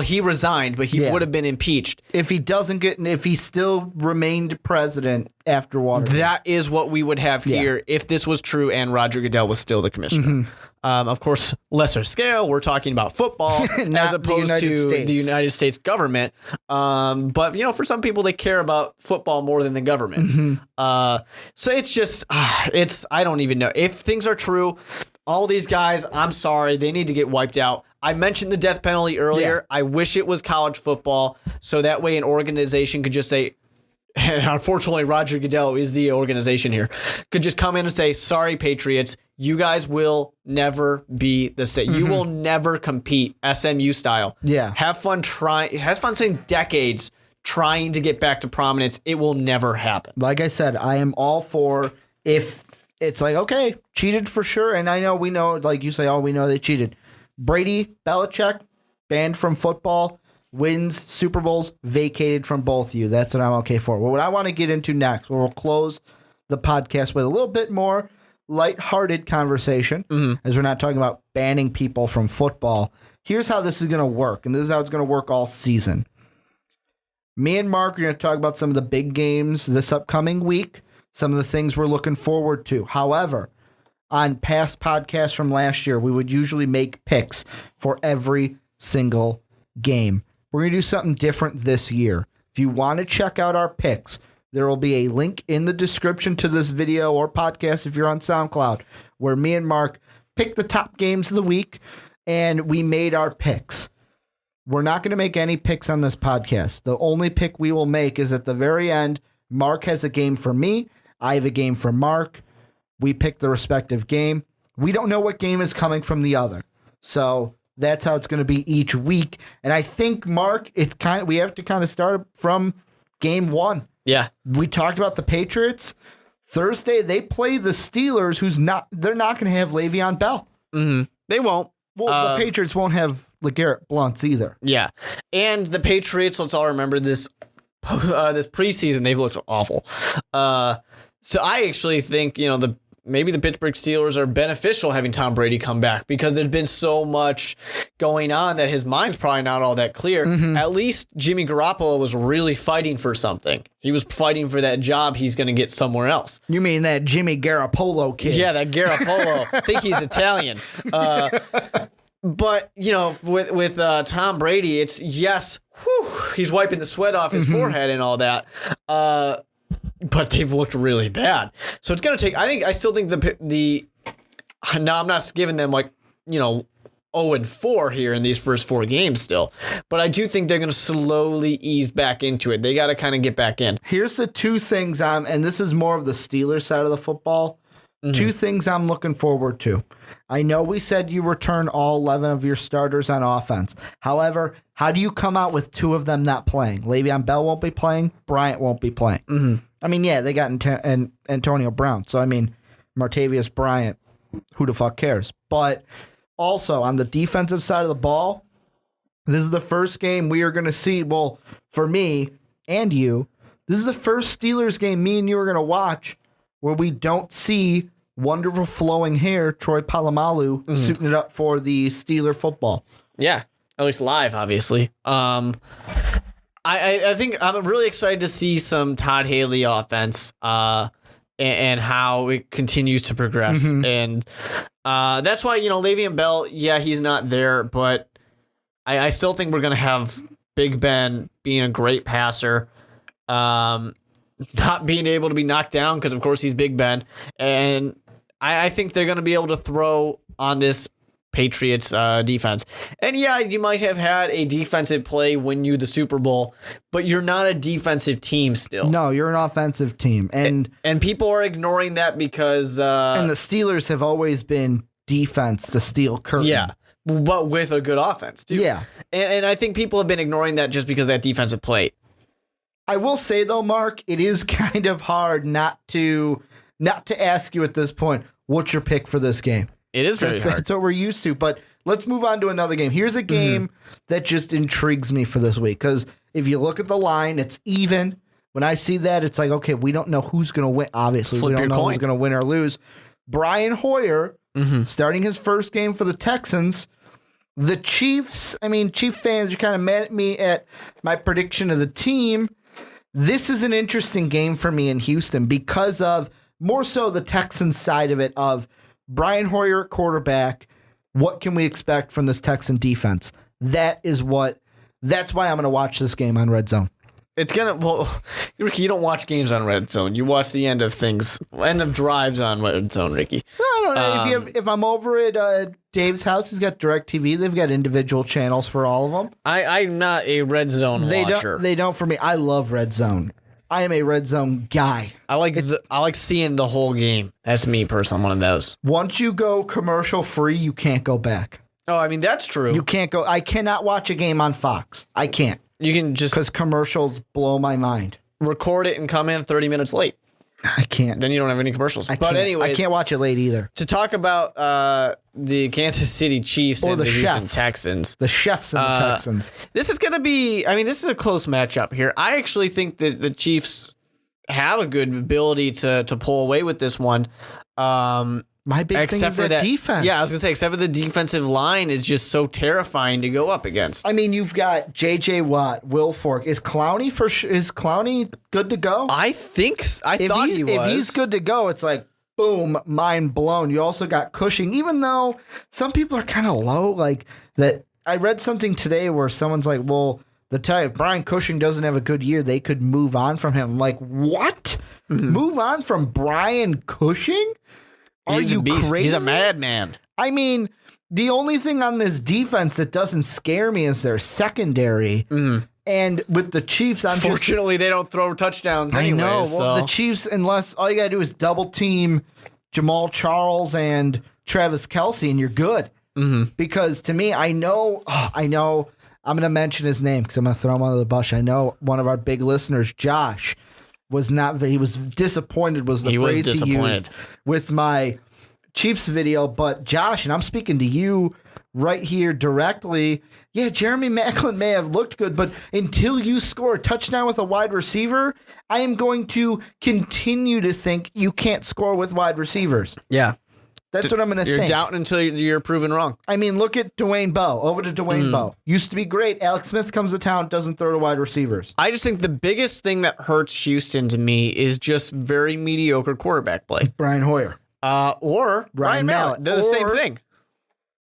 S3: he resigned, but he would have been impeached.
S2: If he still remained president after Watergate.
S3: That is what we would have here if this was true and Roger Goodell was still the commissioner. Of course, lesser scale, we're talking about football as opposed to the United States government. But, for some people, they care about football more than the government. So it's just, I don't even know. If things are true, all these guys, I'm sorry, they need to get wiped out. I mentioned the death penalty earlier. Yeah. I wish it was college football so that way an organization could just say, and unfortunately, Roger Goodell is the organization here, could just come in and say, sorry, Patriots, you guys will never be the same. You will never compete SMU style. Yeah. Have fun spending decades trying to get back to prominence. It will never happen.
S2: Like I said, I am all for if it's like, okay, cheated for sure. And we know, like you say, we know they cheated. Brady, Belichick, banned from football. Wins Super Bowls, vacated from both of you. That's what I'm okay for. Well, what I want to get into next, we'll close the podcast with a little bit more lighthearted conversation, as we're not talking about banning people from football. Here's how this is going to work, and this is how it's going to work all season. Me and Mark are going to talk about some of the big games this upcoming week, some of the things we're looking forward to. However, on past podcasts from last year, we would usually make picks for every single game. We're going to do something different this year. If you want to check out our picks, there will be a link in the description to this video or podcast if you're on SoundCloud, where me and Mark picked the top games of the week and we made our picks. We're not going to make any picks on this podcast. The only pick we will make is at the very end. Mark has a game for me. I have a game for Mark. We pick the respective game. We don't know what game is coming from the other. So that's how it's going to be each week. And I think, Mark, we have to kind of start from game one. Yeah. We talked about the Patriots. Thursday, they play the Steelers, they're not going to have Le'Veon Bell.
S3: They won't.
S2: Well, the Patriots won't have LeGarrette Blount either.
S3: Yeah. And the Patriots, let's all remember this preseason, they've looked awful. So I actually think, maybe the Pittsburgh Steelers are beneficial having Tom Brady come back because there's been so much going on that his mind's probably not all that clear. At least Jimmy Garoppolo was really fighting for something. He was fighting for that job he's going to get somewhere else.
S2: You mean that Jimmy Garoppolo kid?
S3: Yeah, that Garoppolo. I think he's Italian. But, with Tom Brady, it's he's wiping the sweat off his forehead and all that. But they've looked really bad. So it's going to take, I still think now I'm not giving them 0-4 here in these first 4 games still. But I do think they're going to slowly ease back into it. They got to kind of get back in.
S2: Here's the 2 things and this is more of the Steelers side of the football. 2 things I'm looking forward to. I know we said you return all 11 of your starters on offense. However, how do you come out with 2 of them not playing? Le'Veon Bell won't be playing. Bryant won't be playing. I mean, yeah, they got Antonio Brown. So, I mean, Martavius Bryant, who the fuck cares? But also, on the defensive side of the ball, this is the first game we are going to see. Well, for me and you, this is the first Steelers game me and you are going to watch where we don't see wonderful flowing hair Troy Polamalu suiting it up for the Steeler football.
S3: Yeah, at least live, obviously. I think I'm really excited to see some Todd Haley offense and how it continues to progress. And that's why, Le'Veon Bell, he's not there, but I still think we're going to have Big Ben being a great passer, not being able to be knocked down because, of course, he's Big Ben. And I think they're going to be able to throw on this Patriots defense. And you might have had a defensive play win you the Super Bowl, but you're not a defensive team still.
S2: No, you're an offensive team. And
S3: people are ignoring that because
S2: and the Steelers have always been defense to steal curtain.
S3: Yeah, but with a good offense too.
S2: Yeah.
S3: And I think people have been ignoring that just because of that defensive play.
S2: I will say though, Mark, it is kind of hard not to ask you at this point, what's your pick for this game?
S3: It is very hard.
S2: That's what we're used to. But let's move on to another game. Here's a game that just intrigues me for this week because if you look at the line, it's even. When I see that, it's like, okay, we don't know who's going to win. Obviously, we don't know who's going to win or lose. Brian Hoyer starting his first game for the Texans. The Chiefs, Chief fans are kind of mad at me at my prediction of the team. This is an interesting game for me in Houston because of more so the Texans side of it of Brian Hoyer at quarterback. What can we expect from this Texan defense? That's why I'm going to watch this game on Red Zone.
S3: Ricky, you don't watch games on Red Zone. You watch the end of drives on Red Zone, Ricky.
S2: No, I don't know. If I'm over at Dave's house, he's got DirecTV. They've got individual channels for all of them.
S3: I'm not a Red Zone watcher.
S2: They don't for me. I love Red Zone. I am a Red Zone guy.
S3: I like seeing the whole game. That's me personally. I'm one of those.
S2: Once you go commercial free, you can't go back.
S3: Oh, that's true.
S2: You can't go. I cannot watch a game on Fox. I can't.
S3: You can just
S2: because commercials blow my mind.
S3: Record it and come in 30 minutes late.
S2: I can't.
S3: Then you don't have any commercials. But anyways,
S2: I can't watch it late either.
S3: To talk about the Kansas City Chiefs and the Houston Texans.
S2: The chefs and the Texans.
S3: This is going to be, this is a close matchup here. I actually think that the Chiefs have a good ability to pull away with this one.
S2: My big thing is that defense.
S3: Yeah, I was going to say, except for the defensive line is just so terrifying to go up against.
S2: You've got J.J. Watt, Will Fork. Is Clowney good to go?
S3: I thought he was.
S2: If he's good to go, it's like, boom, mind blown. You also got Cushing, even though some people are kind of low. Like that, I read something today where someone's like, well, if Brian Cushing doesn't have a good year, they could move on from him. I'm like, what? Move on from Brian Cushing? Are you crazy?
S3: He's a madman.
S2: The only thing on this defense that doesn't scare me is their secondary. And with the Chiefs,
S3: Fortunately, they don't throw touchdowns anyway.
S2: I know. Well, the Chiefs, unless all you got to do is double team Jamal Charles and Travis Kelce, and you're good. Because to me, I know, I'm going to mention his name because I'm going to throw him under the bus. I know one of our big listeners, Josh, he was disappointed was the phrase he used with my Chiefs video. But Josh, and I'm speaking to you right here directly. Yeah, Jeremy Maclin may have looked good, but until you score a touchdown with a wide receiver, I am going to continue to think you can't score with wide receivers.
S3: Yeah.
S2: That's what I'm going to think.
S3: You're doubting until you're proven wrong.
S2: I mean, look at Dwayne Bowe. Over to Dwayne Bowe. Used to be great. Alex Smith comes to town, doesn't throw to wide receivers.
S3: I just think the biggest thing that hurts Houston to me is just very mediocre quarterback play.
S2: Brian Hoyer.
S3: Or Ryan Mallett. They're the same thing.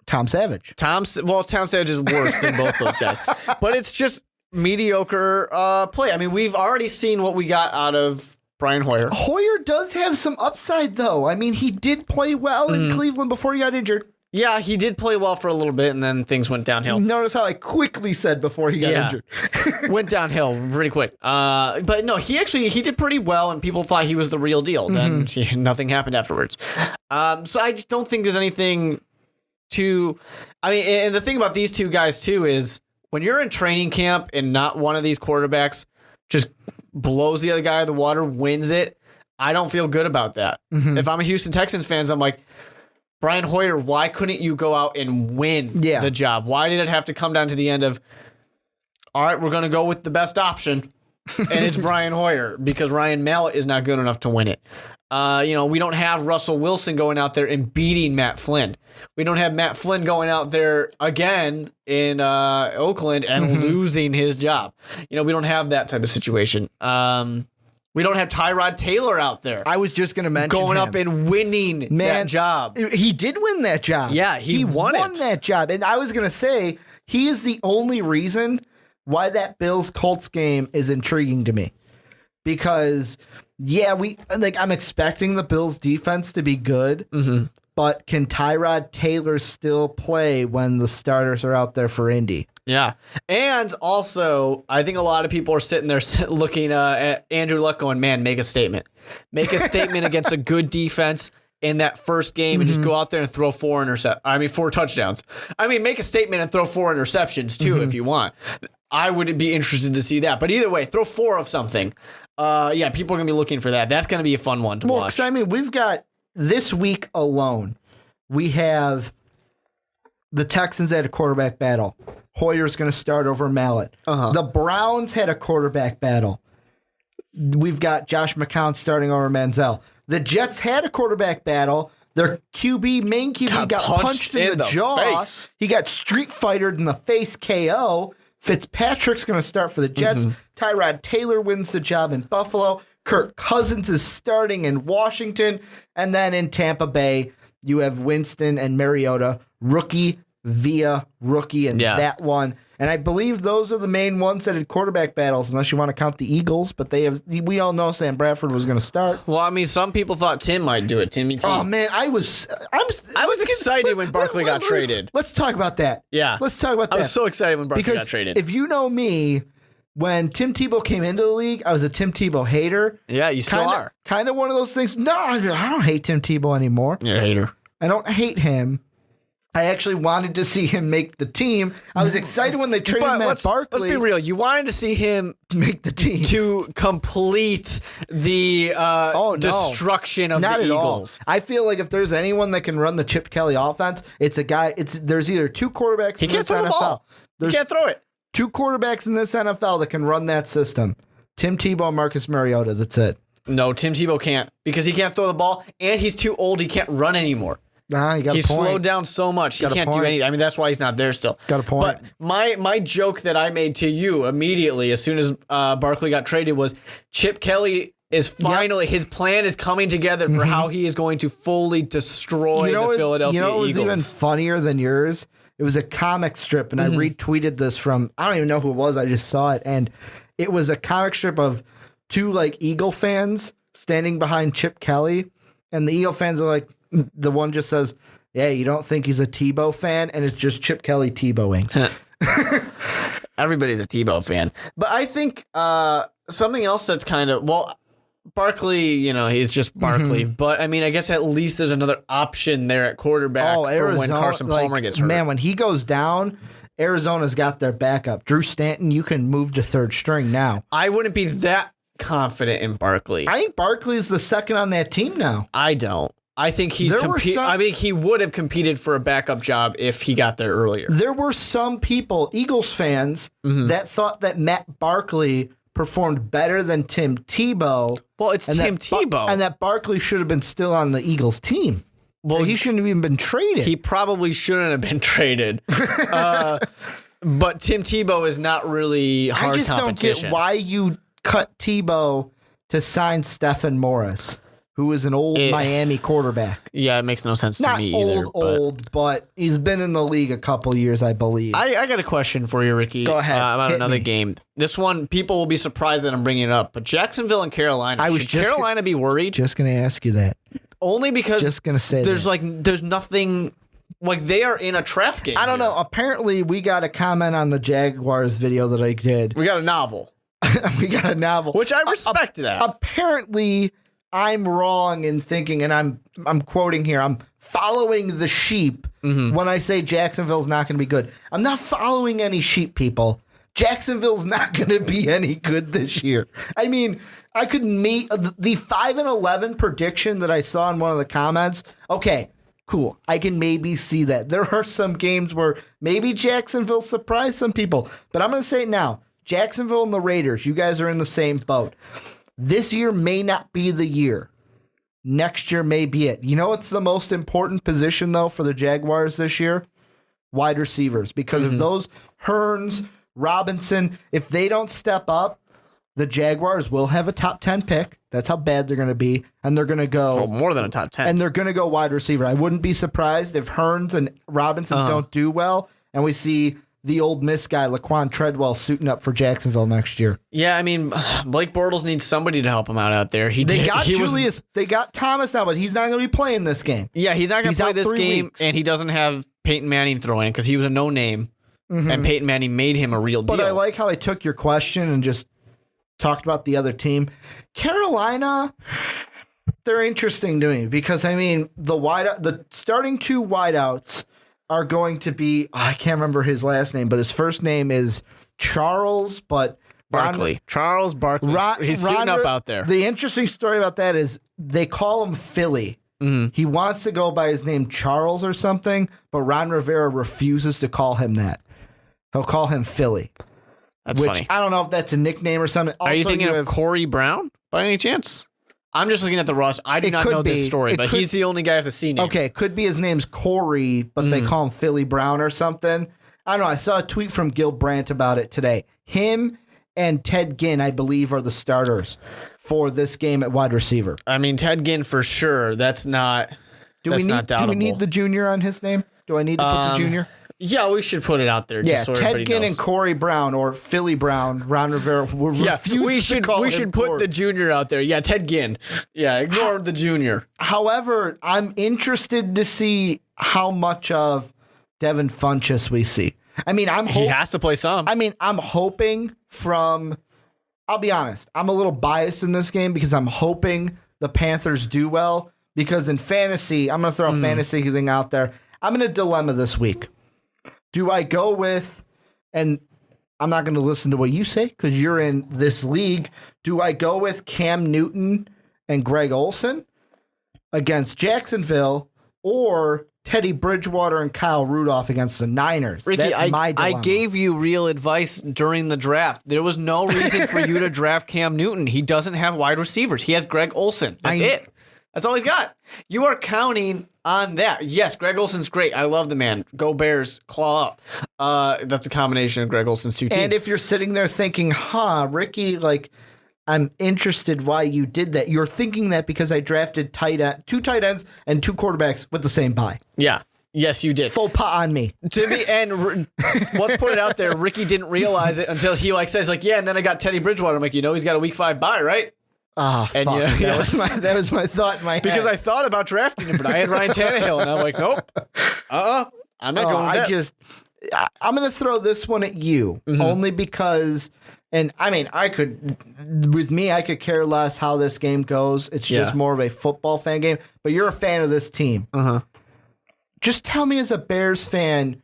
S2: Tom Savage.
S3: Tom Savage is worse than both those guys. But it's just mediocre play. I mean, we've already seen what we got out of Brian Hoyer.
S2: Hoyer does have some upside, though. I mean, he did play well in Cleveland before he got injured.
S3: Yeah, he did play well for a little bit, and then things went downhill.
S2: Notice how I quickly said before he got injured.
S3: Went downhill pretty quick. But no, he did pretty well, and people thought he was the real deal. Then nothing happened afterwards. So I just don't think there's anything to... I mean, and the thing about these two guys, too, is when you're in training camp and not one of these quarterbacks just blows the other guy out of the water, wins it, I don't feel good about that. If I'm a Houston Texans fan, I'm like, Brian Hoyer, why couldn't you go out and win the job? Why did it have to come down to the end of, all right, we're going to go with the best option, and it's Brian Hoyer, because Ryan Mallett is not good enough to win it. We don't have Russell Wilson going out there and beating Matt Flynn. We don't have Matt Flynn going out there again in Oakland and losing his job. We don't have that type of situation. We don't have Tyrod Taylor out there.
S2: I was just going to mention
S3: going
S2: him.
S3: up and winning that job.
S2: He did win that job.
S3: Yeah, he won
S2: that job. And I was going to say, he is the only reason why that Bills-Colts game is intriguing to me. Because, I'm expecting the Bills defense to be good, but can Tyrod Taylor still play when the starters are out there for Indy?
S3: Yeah. And also, I think a lot of people are sitting there looking at Andrew Luck going, man, make a statement. Make a statement against a good defense in that first game and just go out there and throw 4 touchdowns. I mean, make a statement and throw 4 interceptions too if you want. I would be interested to see that. But either way, throw 4 of something. People are going to be looking for that. That's going to be a fun one to watch.
S2: I mean, we've got this week alone, we have the Texans had a quarterback battle. Hoyer's going to start over Mallett. The Browns had a quarterback battle. We've got Josh McCown starting over Manziel. The Jets had a quarterback battle. Their main QB got punched in the jaw.
S3: Face.
S2: He got street fightered in the face KO. Fitzpatrick's going to start for the Jets. Tyrod Taylor wins the job in Buffalo. Kirk Cousins is starting in Washington. And then in Tampa Bay, you have Winston and Mariota, rookie via rookie, and that one. And I believe those are the main ones that had quarterback battles, unless you want to count the Eagles. But we all know Sam Bradford was going to start.
S3: Well, I mean, some people thought Tim might do it. Timmy T.
S2: Oh man, I was
S3: excited when Barkley got traded.
S2: Let's talk about that.
S3: Yeah,
S2: let's talk about that.
S3: I was so excited when Barkley got traded.
S2: If you know me, when Tim Tebow came into the league, I was a Tim Tebow hater.
S3: Yeah, you still are.
S2: Kind of one of those things. No, I don't hate Tim Tebow anymore.
S3: You're a hater.
S2: I don't hate him. I actually wanted to see him make the team. I was excited when they traded Matt Barkley.
S3: Let's be real. You wanted to see him
S2: make the team
S3: to complete the destruction of the Eagles.
S2: I feel like if there's anyone that can run the Chip Kelly offense, it's a guy. There's either 2 quarterbacks in this NFL.
S3: The ball. He can't throw it.
S2: 2 quarterbacks in this NFL that can run that system. Tim Tebow and Marcus Mariota. That's it.
S3: No, Tim Tebow can't, because he can't throw the ball and he's too old. He can't run anymore.
S2: Nah,
S3: he's slowed down so much. He can't do anything. I mean, that's why he's not there still.
S2: Got a point.
S3: But my joke that I made to you immediately as soon as Barkley got traded was Chip Kelly is finally, his plan is coming together for how he is going to fully destroy the Philadelphia Eagles.
S2: You know what was even funnier than yours? It was a comic strip, and I retweeted this from, I don't even know who it was. I just saw it, and it was a comic strip of 2 Eagle fans standing behind Chip Kelly, and the Eagle fans are like, the one just says, yeah, you don't think he's a Tebow fan? And it's just Chip Kelly Tebowing.
S3: Everybody's a Tebow fan. But I think something else that's kind of, Barkley, he's just Barkley. But, I mean, I guess at least there's another option there at quarterback for when Carson Palmer gets hurt.
S2: Man, when he goes down, Arizona's got their backup. Drew Stanton, you can move to 3rd string now.
S3: I wouldn't be that confident in Barkley.
S2: I think Barkley's the second on that team now.
S3: I don't. I think he would have competed for a backup job if he got there earlier.
S2: There were some people, Eagles fans, that thought that Matt Barkley performed better than Tim Tebow.
S3: Well, it's Tim Tebow.
S2: And that Barkley should have been still on the Eagles team. Well, he shouldn't have even been traded.
S3: He probably shouldn't have been traded. But Tim Tebow is not really hard competition.
S2: I just don't get why you cut Tebow to sign Stephen Morris, who is an old Miami quarterback.
S3: Yeah, it makes no sense to me either.
S2: Not old, but he's been in the league a couple years, I believe.
S3: I got a question for you, Ricky.
S2: Go ahead.
S3: About another game. This one, people will be surprised that I'm bringing it up, but Jacksonville and Carolina. Should Carolina be worried?
S2: Just going to ask you that.
S3: Only because
S2: just gonna say
S3: there's nothing. Like, they are in a trap game.
S2: I don't know. Apparently, we got a comment on the Jaguars video that I did.
S3: We got a novel.
S2: We got a novel.
S3: Which I respect that.
S2: Apparently, I'm wrong in thinking, and I'm quoting here, I'm following the sheep when I say Jacksonville's not going to be good. I'm not following any sheep, people. Jacksonville's not going to be any good this year. I mean, I could meet the 5-11 prediction that I saw in one of the comments. Okay. Cool. I can maybe see that. There are some games where maybe Jacksonville surprised some people, but I'm going to say it now. Jacksonville and the Raiders, you guys are in the same boat. This year may not be the year. Next year may be it. You know what's the most important position, though, for the Jaguars this year? Wide receivers. Because if those Hearns, Robinson, if they don't step up, the Jaguars will have a top 10 pick. That's how bad they're going to be. And they're going to go...
S3: more than a top 10.
S2: And they're going to go wide receiver. I wouldn't be surprised if Hearns and Robinson don't do well, and we see the Ole Miss guy, Laquan Treadwell, suiting up for Jacksonville next year.
S3: Yeah, I mean, Blake Bortles needs somebody to help him out there.
S2: They got Thomas now, but he's not going to be playing this game.
S3: Yeah, he's not going to play this game, and he doesn't have Peyton Manning throwing because he was a no-name, and Peyton Manning made him a real deal.
S2: But I like how I took your question and just talked about the other team. Carolina, they're interesting to me because, I mean, the starting two wideouts are going to be, I can't remember his last name, but his first name is Charles, but
S3: Barkley. Charles Barkley. He's suiting up out there.
S2: The interesting story about that is they call him Philly. He wants to go by his name Charles or something, but Ron Rivera refuses to call him that. He'll call him Philly.
S3: That's funny.
S2: I don't know if that's a nickname or something. Also,
S3: are you thinking of Corey Brown by any chance? I'm just looking at the roster. I do not know this story, but he's the only guy with a C name.
S2: Okay, it could be his name's Corey, but they call him Philly Brown or something. I don't know. I saw a tweet from Gil Brandt about it today. Him and Ted Ginn, I believe, are the starters for this game at wide receiver.
S3: I mean, Ted Ginn for sure. That's not doubtable.
S2: Do we need the junior on his name? Do I need to put the junior?
S3: Yeah, we should put it out there.
S2: Yeah,
S3: just so
S2: Ted Ginn
S3: knows.
S2: and Corey Brown or Philly Brown, Ron Rivera will
S3: we should put the junior out there. Yeah, Ted Ginn. Yeah, ignore the junior.
S2: However, I'm interested to see how much of Devin Funchess we see. I mean,
S3: he has to play some.
S2: I mean, I'm hoping I'll be honest, I'm a little biased in this game because I'm hoping the Panthers do well because in fantasy, I'm going to throw a fantasy thing out there. I'm in a dilemma this week. Do I go with, and I'm not going to listen to what you say because you're in this league. Do I go with Cam Newton and Greg Olsen against Jacksonville or Teddy Bridgewater and Kyle Rudolph against the Niners?
S3: Ricky,
S2: That's my dilemma.
S3: I gave you real advice during the draft. There was no reason for you to draft Cam Newton. He doesn't have wide receivers. He has Greg Olsen. That's it. That's all he's got. You are counting on that. Yes, Greg Olsen's great. I love the man. Go Bears, claw up. That's a combination of Greg Olsen's two teams.
S2: And if you're sitting there thinking, Ricky, like, I'm interested why you did that. You're thinking that because I drafted two tight ends and two quarterbacks with the same bye.
S3: Yeah. Yes, you did.
S2: Faux pas on me.
S3: And let's put it out there. Ricky didn't realize it until he says, yeah, and then I got Teddy Bridgewater. I'm like, he's got a week 5 bye, right?
S2: Ah, fuck. That was my thought in my head.
S3: Because I thought about drafting him, but I had Ryan Tannehill, and I'm like, nope. I'm not going with that.
S2: I'm going to throw this one at you, only because, and I mean, I could care less how this game goes. It's just more of a football fan game, but you're a fan of this team. Just tell me as a Bears fan,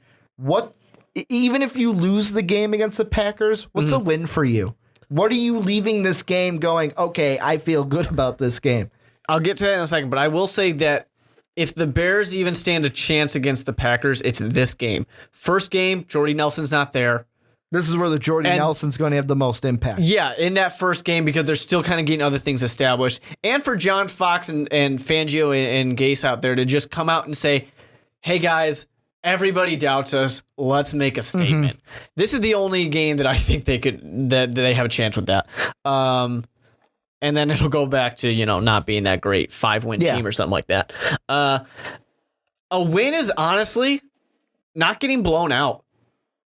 S2: even if you lose the game against the Packers, what's a win for you? What are you leaving this game going, okay, I feel good about this game?
S3: I'll get to that in a second, but I will say that if the Bears even stand a chance against the Packers, it's this game. First game, Jordy Nelson's not there.
S2: This is where the Jordy Nelson's going to have the most impact.
S3: Yeah, in that first game, because they're still kind of getting other things established. And for John Fox and Fangio and Gase out there to just come out and say, hey, guys, everybody doubts us. Let's make a statement. This is the only game that I think that they have a chance with that. And then it'll go back to, not being that great 5-win team or something like that. A win is honestly not getting blown out.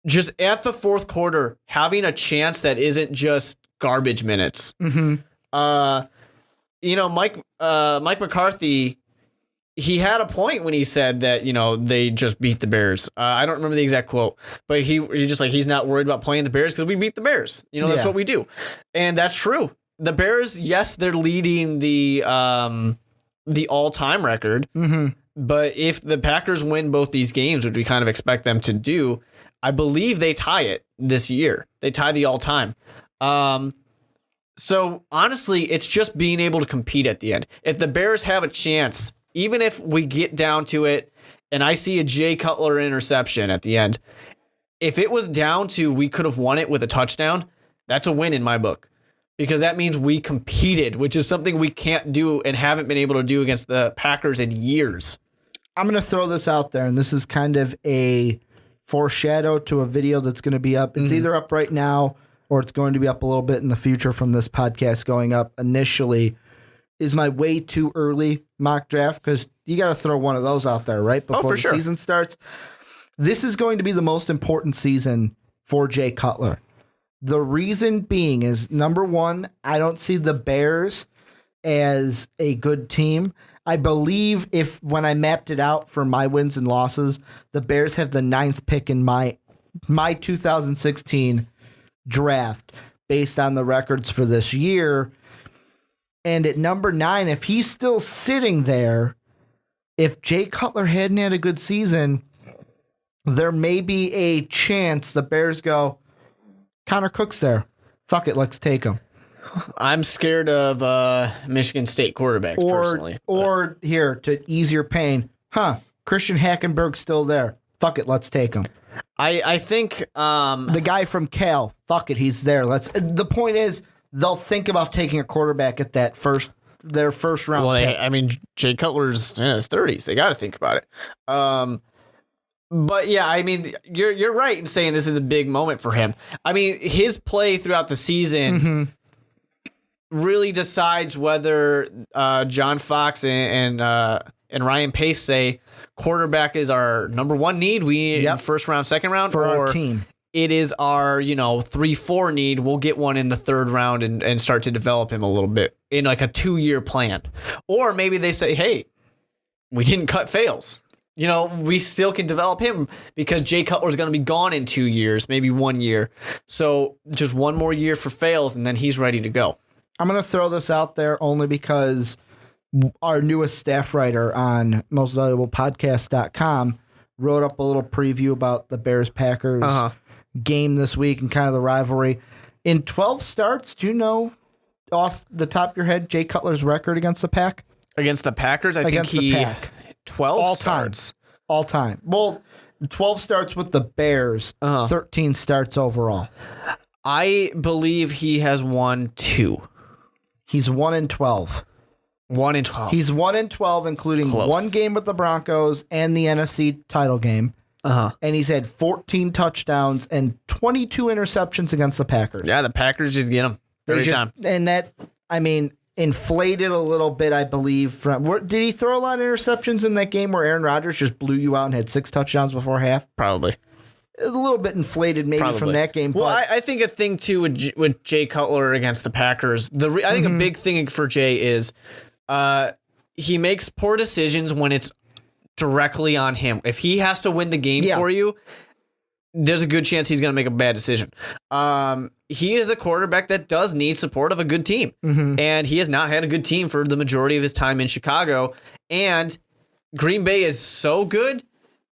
S3: Just at the fourth quarter, having a chance that isn't just garbage minutes. Mike McCarthy, he had a point when he said that, they just beat the Bears. I don't remember the exact quote, but he just like, he's not worried about playing the Bears because we beat the Bears. That's what we do. And that's true. The Bears, yes, they're leading the all-time record. But if the Packers win both these games, which we kind of expect them to do, I believe they tie it this year. They tie the all-time. So honestly, it's just being able to compete at the end. If the Bears have a chance, even if we get down to it and I see a Jay Cutler interception at the end, if it was down to we could have won it with a touchdown, that's a win in my book. Because that means we competed, which is something we can't do and haven't been able to do against the Packers in years.
S2: I'm going to throw this out there, and this is kind of a foreshadow to a video that's going to be up. It's either up right now or it's going to be up a little bit in the future from this podcast going up initially. Is my way too early mock draft? Because you got to throw one of those out there, right? Before the season starts. This is going to be the most important season for Jay Cutler. The reason being is, number one, I don't see the Bears as a good team. I believe when I mapped it out for my wins and losses, the Bears have the 9th pick in my 2016 draft based on the records for this year. And at number 9, if he's still sitting there, if Jay Cutler hadn't had a good season, there may be a chance the Bears go, Connor Cook's there. Fuck it, let's take him.
S3: I'm scared of Michigan State quarterbacks personally.
S2: Or here, to ease your pain, Christian Hackenberg's still there. Fuck it, let's take him.
S3: I think
S2: the guy from Cal, fuck it, he's there. The point is, they'll think about taking a quarterback at their first round pick.
S3: Jay Cutler's in his 30s. They got to think about it. But yeah, you're right in saying this is a big moment for him. His play throughout the season really decides whether John Fox and Ryan Pace say quarterback is our number one need. We need it in first round, second round,
S2: for
S3: or
S2: our team.
S3: It is our 3-4 need. We'll get one in the third round and start to develop him a little bit in like a 2-year plan. Or maybe they say, hey, we didn't cut Fales. We still can develop him because Jay Cutler's going to be gone in 2 years, maybe 1 year. So just one more year for Fales, and then he's ready to go.
S2: I'm going to throw this out there only because our newest staff writer on mostvaluablepodcast.com wrote up a little preview about the Bears-Packers game this week and kind of the rivalry. In 12 starts, do you know off the top of your head Jay Cutler's record against the Pack?
S3: Against the Packers? I think he... 12
S2: all
S3: starts.
S2: All time. Well, 12 starts with the Bears, 13 starts overall.
S3: I believe he has won 2.
S2: He's 1-12.
S3: 1-12.
S2: He's 1-12, including one game with the Broncos and the NFC title game. And he's had 14 touchdowns and 22 interceptions against the Packers.
S3: Yeah, the Packers just get him every time.
S2: And that, inflated a little bit, I believe. Did he throw a lot of interceptions in that game where Aaron Rodgers just blew you out and had 6 touchdowns before half?
S3: Probably.
S2: A little bit inflated maybe from that game.
S3: Well, I think a thing, too, with Jay Cutler against the Packers, I think a big thing for Jay is he makes poor decisions when it's directly on him. If he has to win the game for you, there's a good chance he's going to make a bad decision. He is a quarterback that does need support of a good team. And he has not had a good team for the majority of his time in Chicago. And Green Bay is so good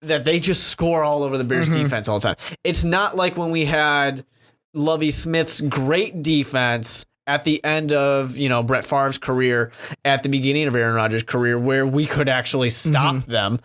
S3: that they just score all over the Bears defense all the time. It's not like when we had Lovie Smith's great defense at the end of, Brett Favre's career, at the beginning of Aaron Rodgers' career, where we could actually stop them.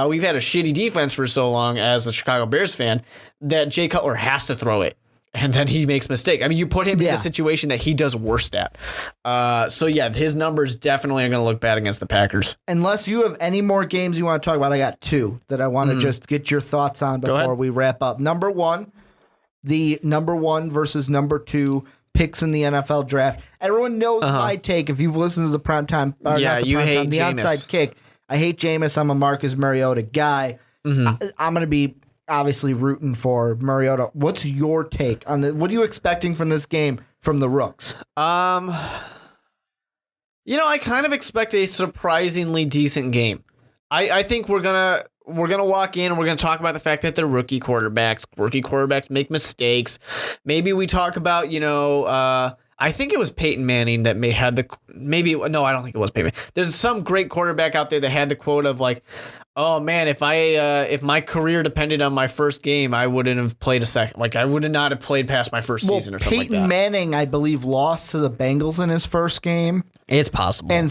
S3: We've had a shitty defense for so long as a Chicago Bears fan that Jay Cutler has to throw it. And then he makes mistake. I mean, you put him in the situation that he does worst at. His numbers definitely are going to look bad against the Packers.
S2: Unless you have any more games you want to talk about, I got two that I want to just get your thoughts on before we wrap up. Number one, the number 1 versus number 2 picks in the NFL draft. Everyone knows my take. If you've listened to the primetime, the onside kick. I hate Jameis. I'm a Marcus Mariota guy. I'm going to be obviously rooting for Mariota. What's your take on the? What are you expecting from this game from the Rooks?
S3: I kind of expect a surprisingly decent game. I think we're gonna walk in and we're gonna talk about the fact that they're rookie quarterbacks. Rookie quarterbacks make mistakes. Maybe we talk about I think it was Peyton Manning that I don't think it was Peyton Manning. There's some great quarterback out there that had the quote of like, oh man, if my career depended on my first game, I wouldn't have played a second. Like I would not have played past my first season or something like that.
S2: Peyton Manning, I believe, lost to the Bengals in his first game.
S3: It's possible.
S2: And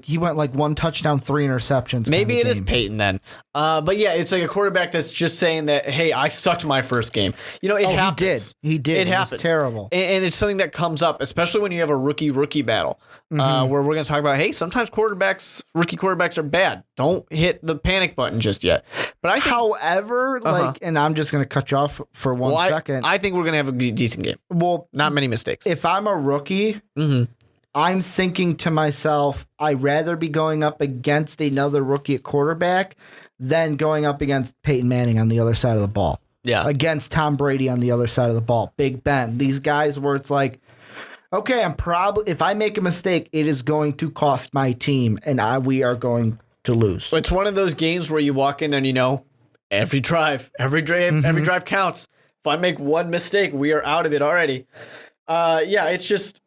S2: he went 1 touchdown, 3 interceptions.
S3: Maybe it is Peyton then. But yeah, it's like a quarterback that's just saying that, hey, I sucked my first game. It happens.
S2: He did. It happens. Terrible.
S3: And it's something that comes up, especially when you have a rookie battle, where we're going to talk about, hey, sometimes rookie quarterbacks are bad. Don't hit the panic button just yet. But I think,
S2: however, and I'm just going to cut you off for one second.
S3: I think we're going to have a decent game.
S2: Well,
S3: not many mistakes.
S2: If I'm a rookie, I'm thinking to myself, I'd rather be going up against another rookie at quarterback than going up against Peyton Manning on the other side of the ball.
S3: Yeah.
S2: Against Tom Brady on the other side of the ball. Big Ben. These guys where it's like, okay, if I make a mistake, it is going to cost my team and we are going to lose.
S3: It's one of those games where you walk in there and every drive counts. If I make one mistake, we are out of it already. It's just,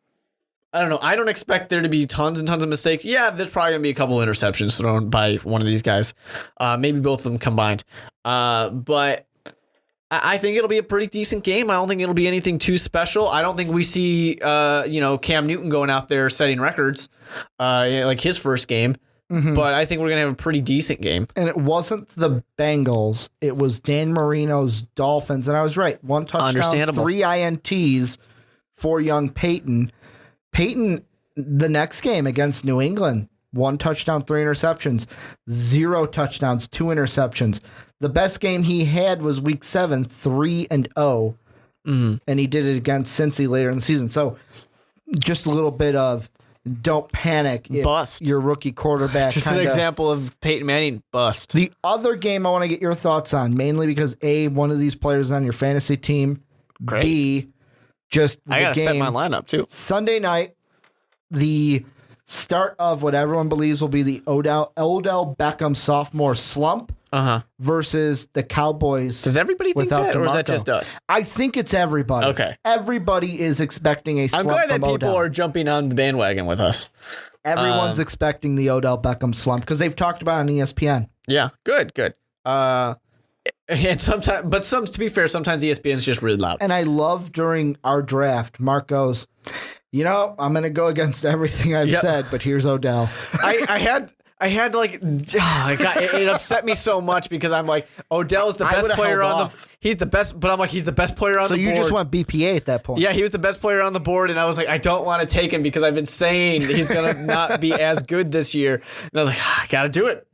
S3: I don't know. I don't expect there to be tons and tons of mistakes. Yeah, there's probably going to be a couple interceptions thrown by one of these guys. Maybe both of them combined. But I think it'll be a pretty decent game. I don't think it'll be anything too special. I don't think we see, Cam Newton going out there setting records like his first game. But I think we're going to have a pretty decent game.
S2: And it wasn't the Bengals. It was Dan Marino's Dolphins. And I was right. 1 touchdown, 3 INTs for young Peyton. Peyton, the next game against New England, 1 touchdown, 3 interceptions, 0 touchdowns, 2 interceptions. The best game he had was week 7, 3-0. And he did it against Cincy later in the season. So just a little bit of don't panic if
S3: bust
S2: your rookie quarterback.
S3: Just an example of Peyton Manning bust.
S2: The other game I want to get your thoughts on, mainly because A, one of these players is on your fantasy team.
S3: Great.
S2: B, just
S3: I gotta set my lineup too.
S2: Sunday night, the start of what everyone believes will be the Odell Beckham sophomore slump versus the Cowboys.
S3: Does everybody think that, or is that just us?
S2: I think it's everybody.
S3: Okay.
S2: Everybody is expecting a slump from Odell.
S3: I'm glad that people are jumping on the bandwagon with us.
S2: Everyone's expecting the Odell Beckham slump because they've talked about it on ESPN.
S3: Yeah, good. And sometimes, to be fair, sometimes ESPN's just really loud.
S2: And I love during our draft, Mark goes, I'm going to go against everything I've said, but here's Odell.
S3: I had it upset me so much because I'm like, Odell is the best player he's the best, but I'm like, he's the best player on the board.
S2: So you just went BPA at that point.
S3: Yeah, he was the best player on the board, and I was like, I don't want to take him because I've been saying he's going to not be as good this year. And I was like, I got to do it.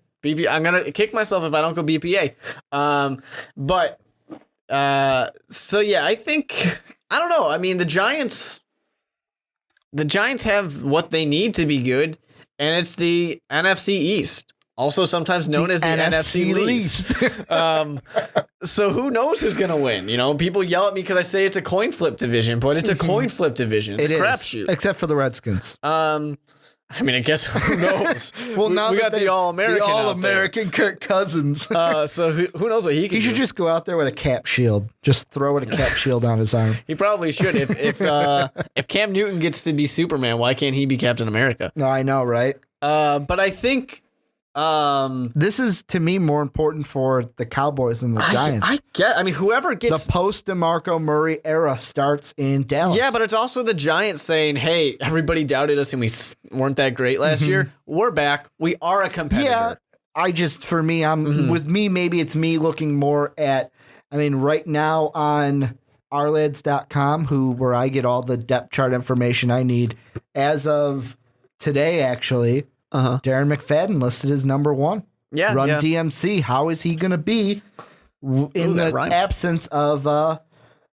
S3: I'm going to kick myself if I don't go BPA. I think, I don't know. I mean, the Giants have what they need to be good, and it's the NFC East, also sometimes known as the NFC least. So who knows who's going to win? People yell at me because I say it's a coin flip division, but it's a coin flip division. It's a crapshoot.
S2: Except for the Redskins.
S3: I guess who knows?
S2: Well, now
S3: we got the All-American.
S2: The All-American Kirk Cousins.
S3: So who knows what he can do?
S2: He should just go out there with a cap shield. Just throw it a cap shield on his arm.
S3: He probably should. If Cam Newton gets to be Superman, why can't he be Captain America?
S2: No, I know, right?
S3: But I think
S2: This is, to me, more important for the Cowboys than the Giants.
S3: I mean, whoever gets
S2: the post-DeMarco Murray era starts in Dallas.
S3: Yeah, but it's also the Giants saying, hey, everybody doubted us and we weren't that great last year. We're back. We are a competitor.
S2: Yeah, for me, with me, maybe it's me looking more at, right now on ourlads.com, where I get all the depth chart information I need. As of today, actually, Darren McFadden listed as number 1.
S3: Yeah,
S2: Run DMC. How is he going to be in the absence of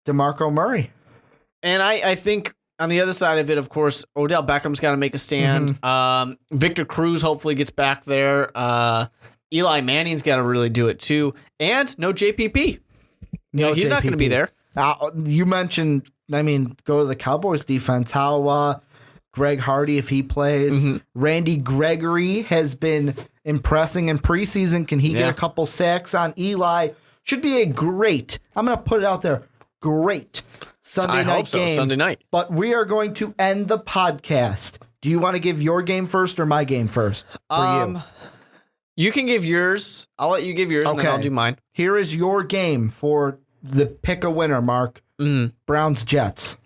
S2: DeMarco Murray?
S3: And I think on the other side of it, of course, Odell Beckham's got to make a stand. Victor Cruz hopefully gets back there. Eli Manning's got to really do it too. And no JPP. He's not going to be there.
S2: You mentioned, go to the Cowboys defense. How Greg Hardy, if he plays. Randy Gregory has been impressing in preseason. Can he get a couple sacks on Eli? Should be a great, I'm going to put it out there, great Sunday night game.
S3: Sunday night.
S2: But we are going to end the podcast. Do you want to give your game first or my game first for you?
S3: You can give yours. I'll let you give yours, and then I'll do mine.
S2: Here is your game for the pick a winner, Mark. Browns, Jets.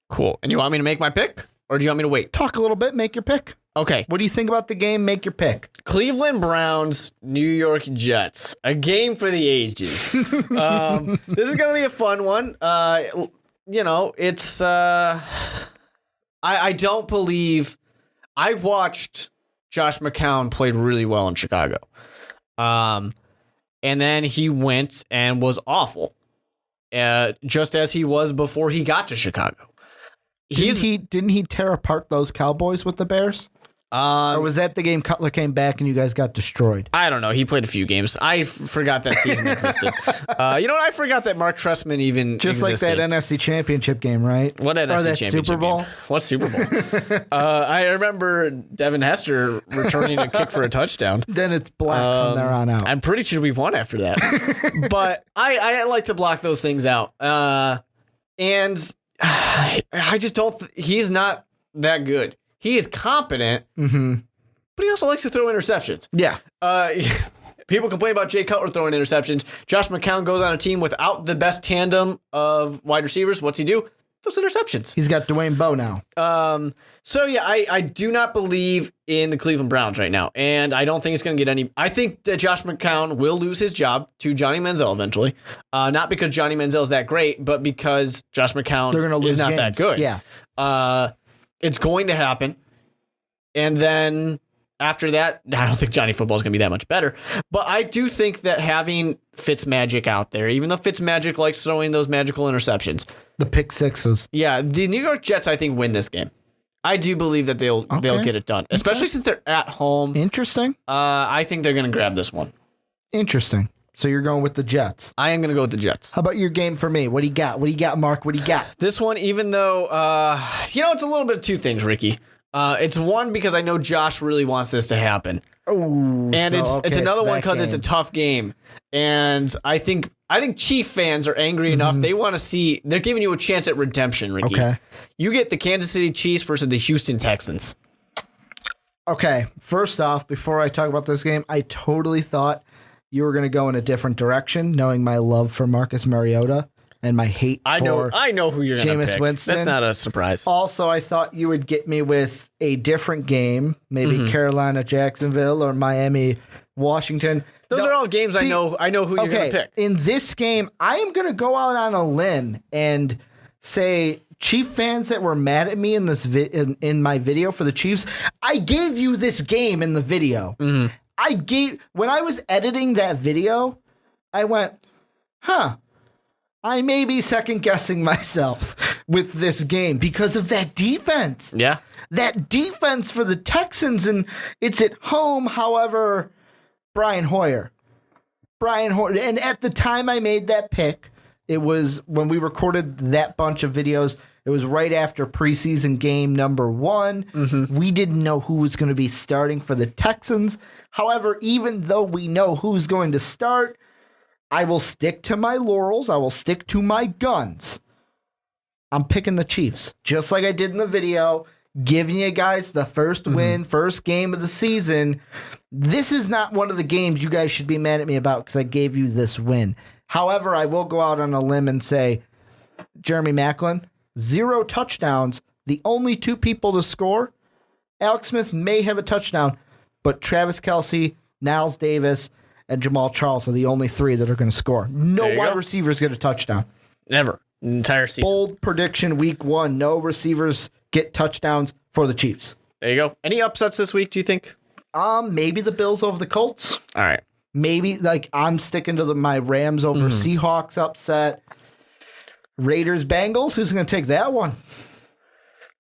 S3: Cool. And you want me to make my pick, or do you want me to wait?
S2: Talk a little bit. Make your pick.
S3: Okay.
S2: What do you think about the game? Make your pick.
S3: Cleveland Browns, New York Jets. A game for the ages. This is going to be a fun one. It's... I don't believe... I watched Josh McCown played really well in Chicago. And then he went and was awful. Just as he was before he got to Chicago.
S2: Didn't he tear apart those Cowboys with the Bears? Or was that the game Cutler came back and you guys got destroyed?
S3: I don't know. He played a few games. I forgot that season existed. You know what? I forgot that Mark Trestman even
S2: Just
S3: existed.
S2: like that NFC Championship game, right?
S3: What NFC
S2: that
S3: Championship
S2: Super Bowl?
S3: game? What Super Bowl? I remember Devin Hester returning a kick for a touchdown.
S2: Then it's black from there on out.
S3: I'm pretty sure we won after that. But I like to block those things out. And I just don't... he's not that good. He is competent, but he also likes to throw interceptions.
S2: Yeah.
S3: People complain about Jay Cutler throwing interceptions. Josh McCown goes on a team without the best tandem of wide receivers. What's he do? Those interceptions.
S2: He's got Dwayne Bowe now.
S3: I do not believe in the Cleveland Browns right now. And I don't think it's going to get any... I think that Josh McCown will lose his job to Johnny Manziel eventually. Not because Johnny Manziel is that great, but because Josh McCown is not that good.
S2: Yeah.
S3: It's going to happen. And then after that, I don't think Johnny football is going to be that much better. But I do think that having Fitzmagic out there, even though Fitzmagic likes throwing those magical interceptions.
S2: The pick sixes.
S3: Yeah, the New York Jets, I think, win this game. I do believe that they'll get it done, especially since they're at home.
S2: Interesting.
S3: I think they're going to grab this one.
S2: Interesting. So you're going with the Jets.
S3: I am going to go with the Jets.
S2: How about your game for me? What do you got? What do you got, Mark? What do you got?
S3: This one, even though, it's a little bit of two things, Ricky. It's one, because I know Josh really wants this to happen.
S2: Oh,
S3: and it's another one because it's a tough game. And I think Chief fans are angry enough. They want to see, they're giving you a chance at redemption, Ricky.
S2: Okay.
S3: You get the Kansas City Chiefs versus the Houston Texans.
S2: Okay. First off, before I talk about this game, I totally thought you were going to go in a different direction, knowing my love for Marcus Mariota and my hate
S3: I know who you're going to pick.
S2: Winston.
S3: That's not a surprise.
S2: Also, I thought you would get me with a different game, maybe Carolina, Jacksonville, or Miami, Washington.
S3: Those are all games I know who you're going to pick.
S2: In this game, I am going to go out on a limb and say, Chief fans that were mad at me in this in my video for the Chiefs, I gave you this game in the video. When I was editing that video, I went, I may be second guessing myself with this game because of that defense.
S3: Yeah.
S2: That defense for the Texans, and it's at home. However, Brian Hoyer. And at the time I made that pick, it was when we recorded that bunch of videos. It was right after preseason game number 1. We didn't know who was going to be starting for the Texans. However, even though we know who's going to start, I will stick to my laurels. I will stick to my guns. I'm picking the Chiefs, just like I did in the video, giving you guys the first win, first game of the season. this is not one of the games you guys should be mad at me about because I gave you this win. However, I will go out on a limb and say Jeremy Maclin, 0 touchdowns, the only 2 people to score. Alex Smith may have a touchdown, but Travis Kelce, Niles Davis, and Jamal Charles are the only 3 that are going to score. No wide receivers get a touchdown.
S3: Never. Entire season.
S2: Bold prediction week 1. No receivers get touchdowns for the Chiefs.
S3: There you go. Any upsets this week, do you think?
S2: Maybe the Bills over the Colts.
S3: All right.
S2: Maybe I'm sticking to my Rams over Seahawks upset. Raiders Bengals. Who's going to take that one?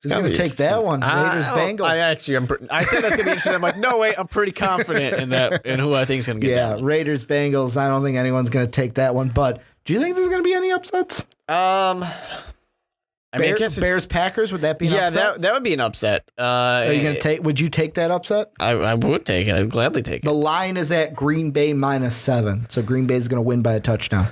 S2: Who's going to take that one? Raiders Bengals.
S3: I said that's going to be interesting. I'm like, no, wait, I'm pretty confident in who I think is going to get that one.
S2: Raiders Bengals. I don't think anyone's going to take that one. But do you think there's going to be any upsets? Bears Packers. Would that be an upset?
S3: Yeah, that would be an upset.
S2: Are you going to take? Would you take that upset?
S3: I would take it. I'd gladly take it.
S2: The line is at Green Bay -7, so Green Bay is going to win by a touchdown.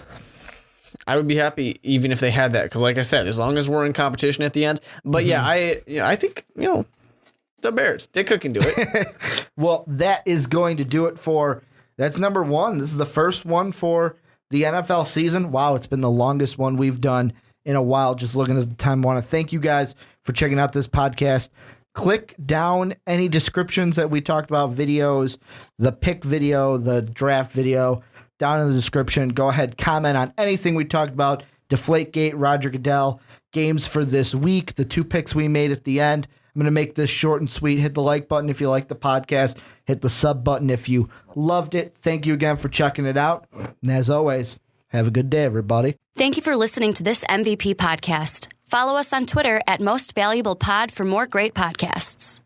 S3: I would be happy even if they had that, because like I said, as long as we're in competition at the end. But I think the Bears, Dick Cook can do it.
S2: Well, that is going to do it for. That's number 1. This is the first one for the NFL season. Wow, it's been the longest one we've done in a while. Just looking at the time, I want to thank you guys for checking out this podcast. Click down any descriptions that we talked about, videos, the pick video, the draft video, down in the description. Go ahead, comment on anything we talked about. Deflategate, Roger Goodell, games for this week, the 2 picks we made at the end. I'm going to make this short and sweet. Hit the like button if you like the podcast. Hit the sub button if you loved it. Thank you again for checking it out. And as always, have a good day, everybody.
S1: Thank you for listening to this MVP podcast. Follow us on Twitter at Most Valuable Pod for more great podcasts.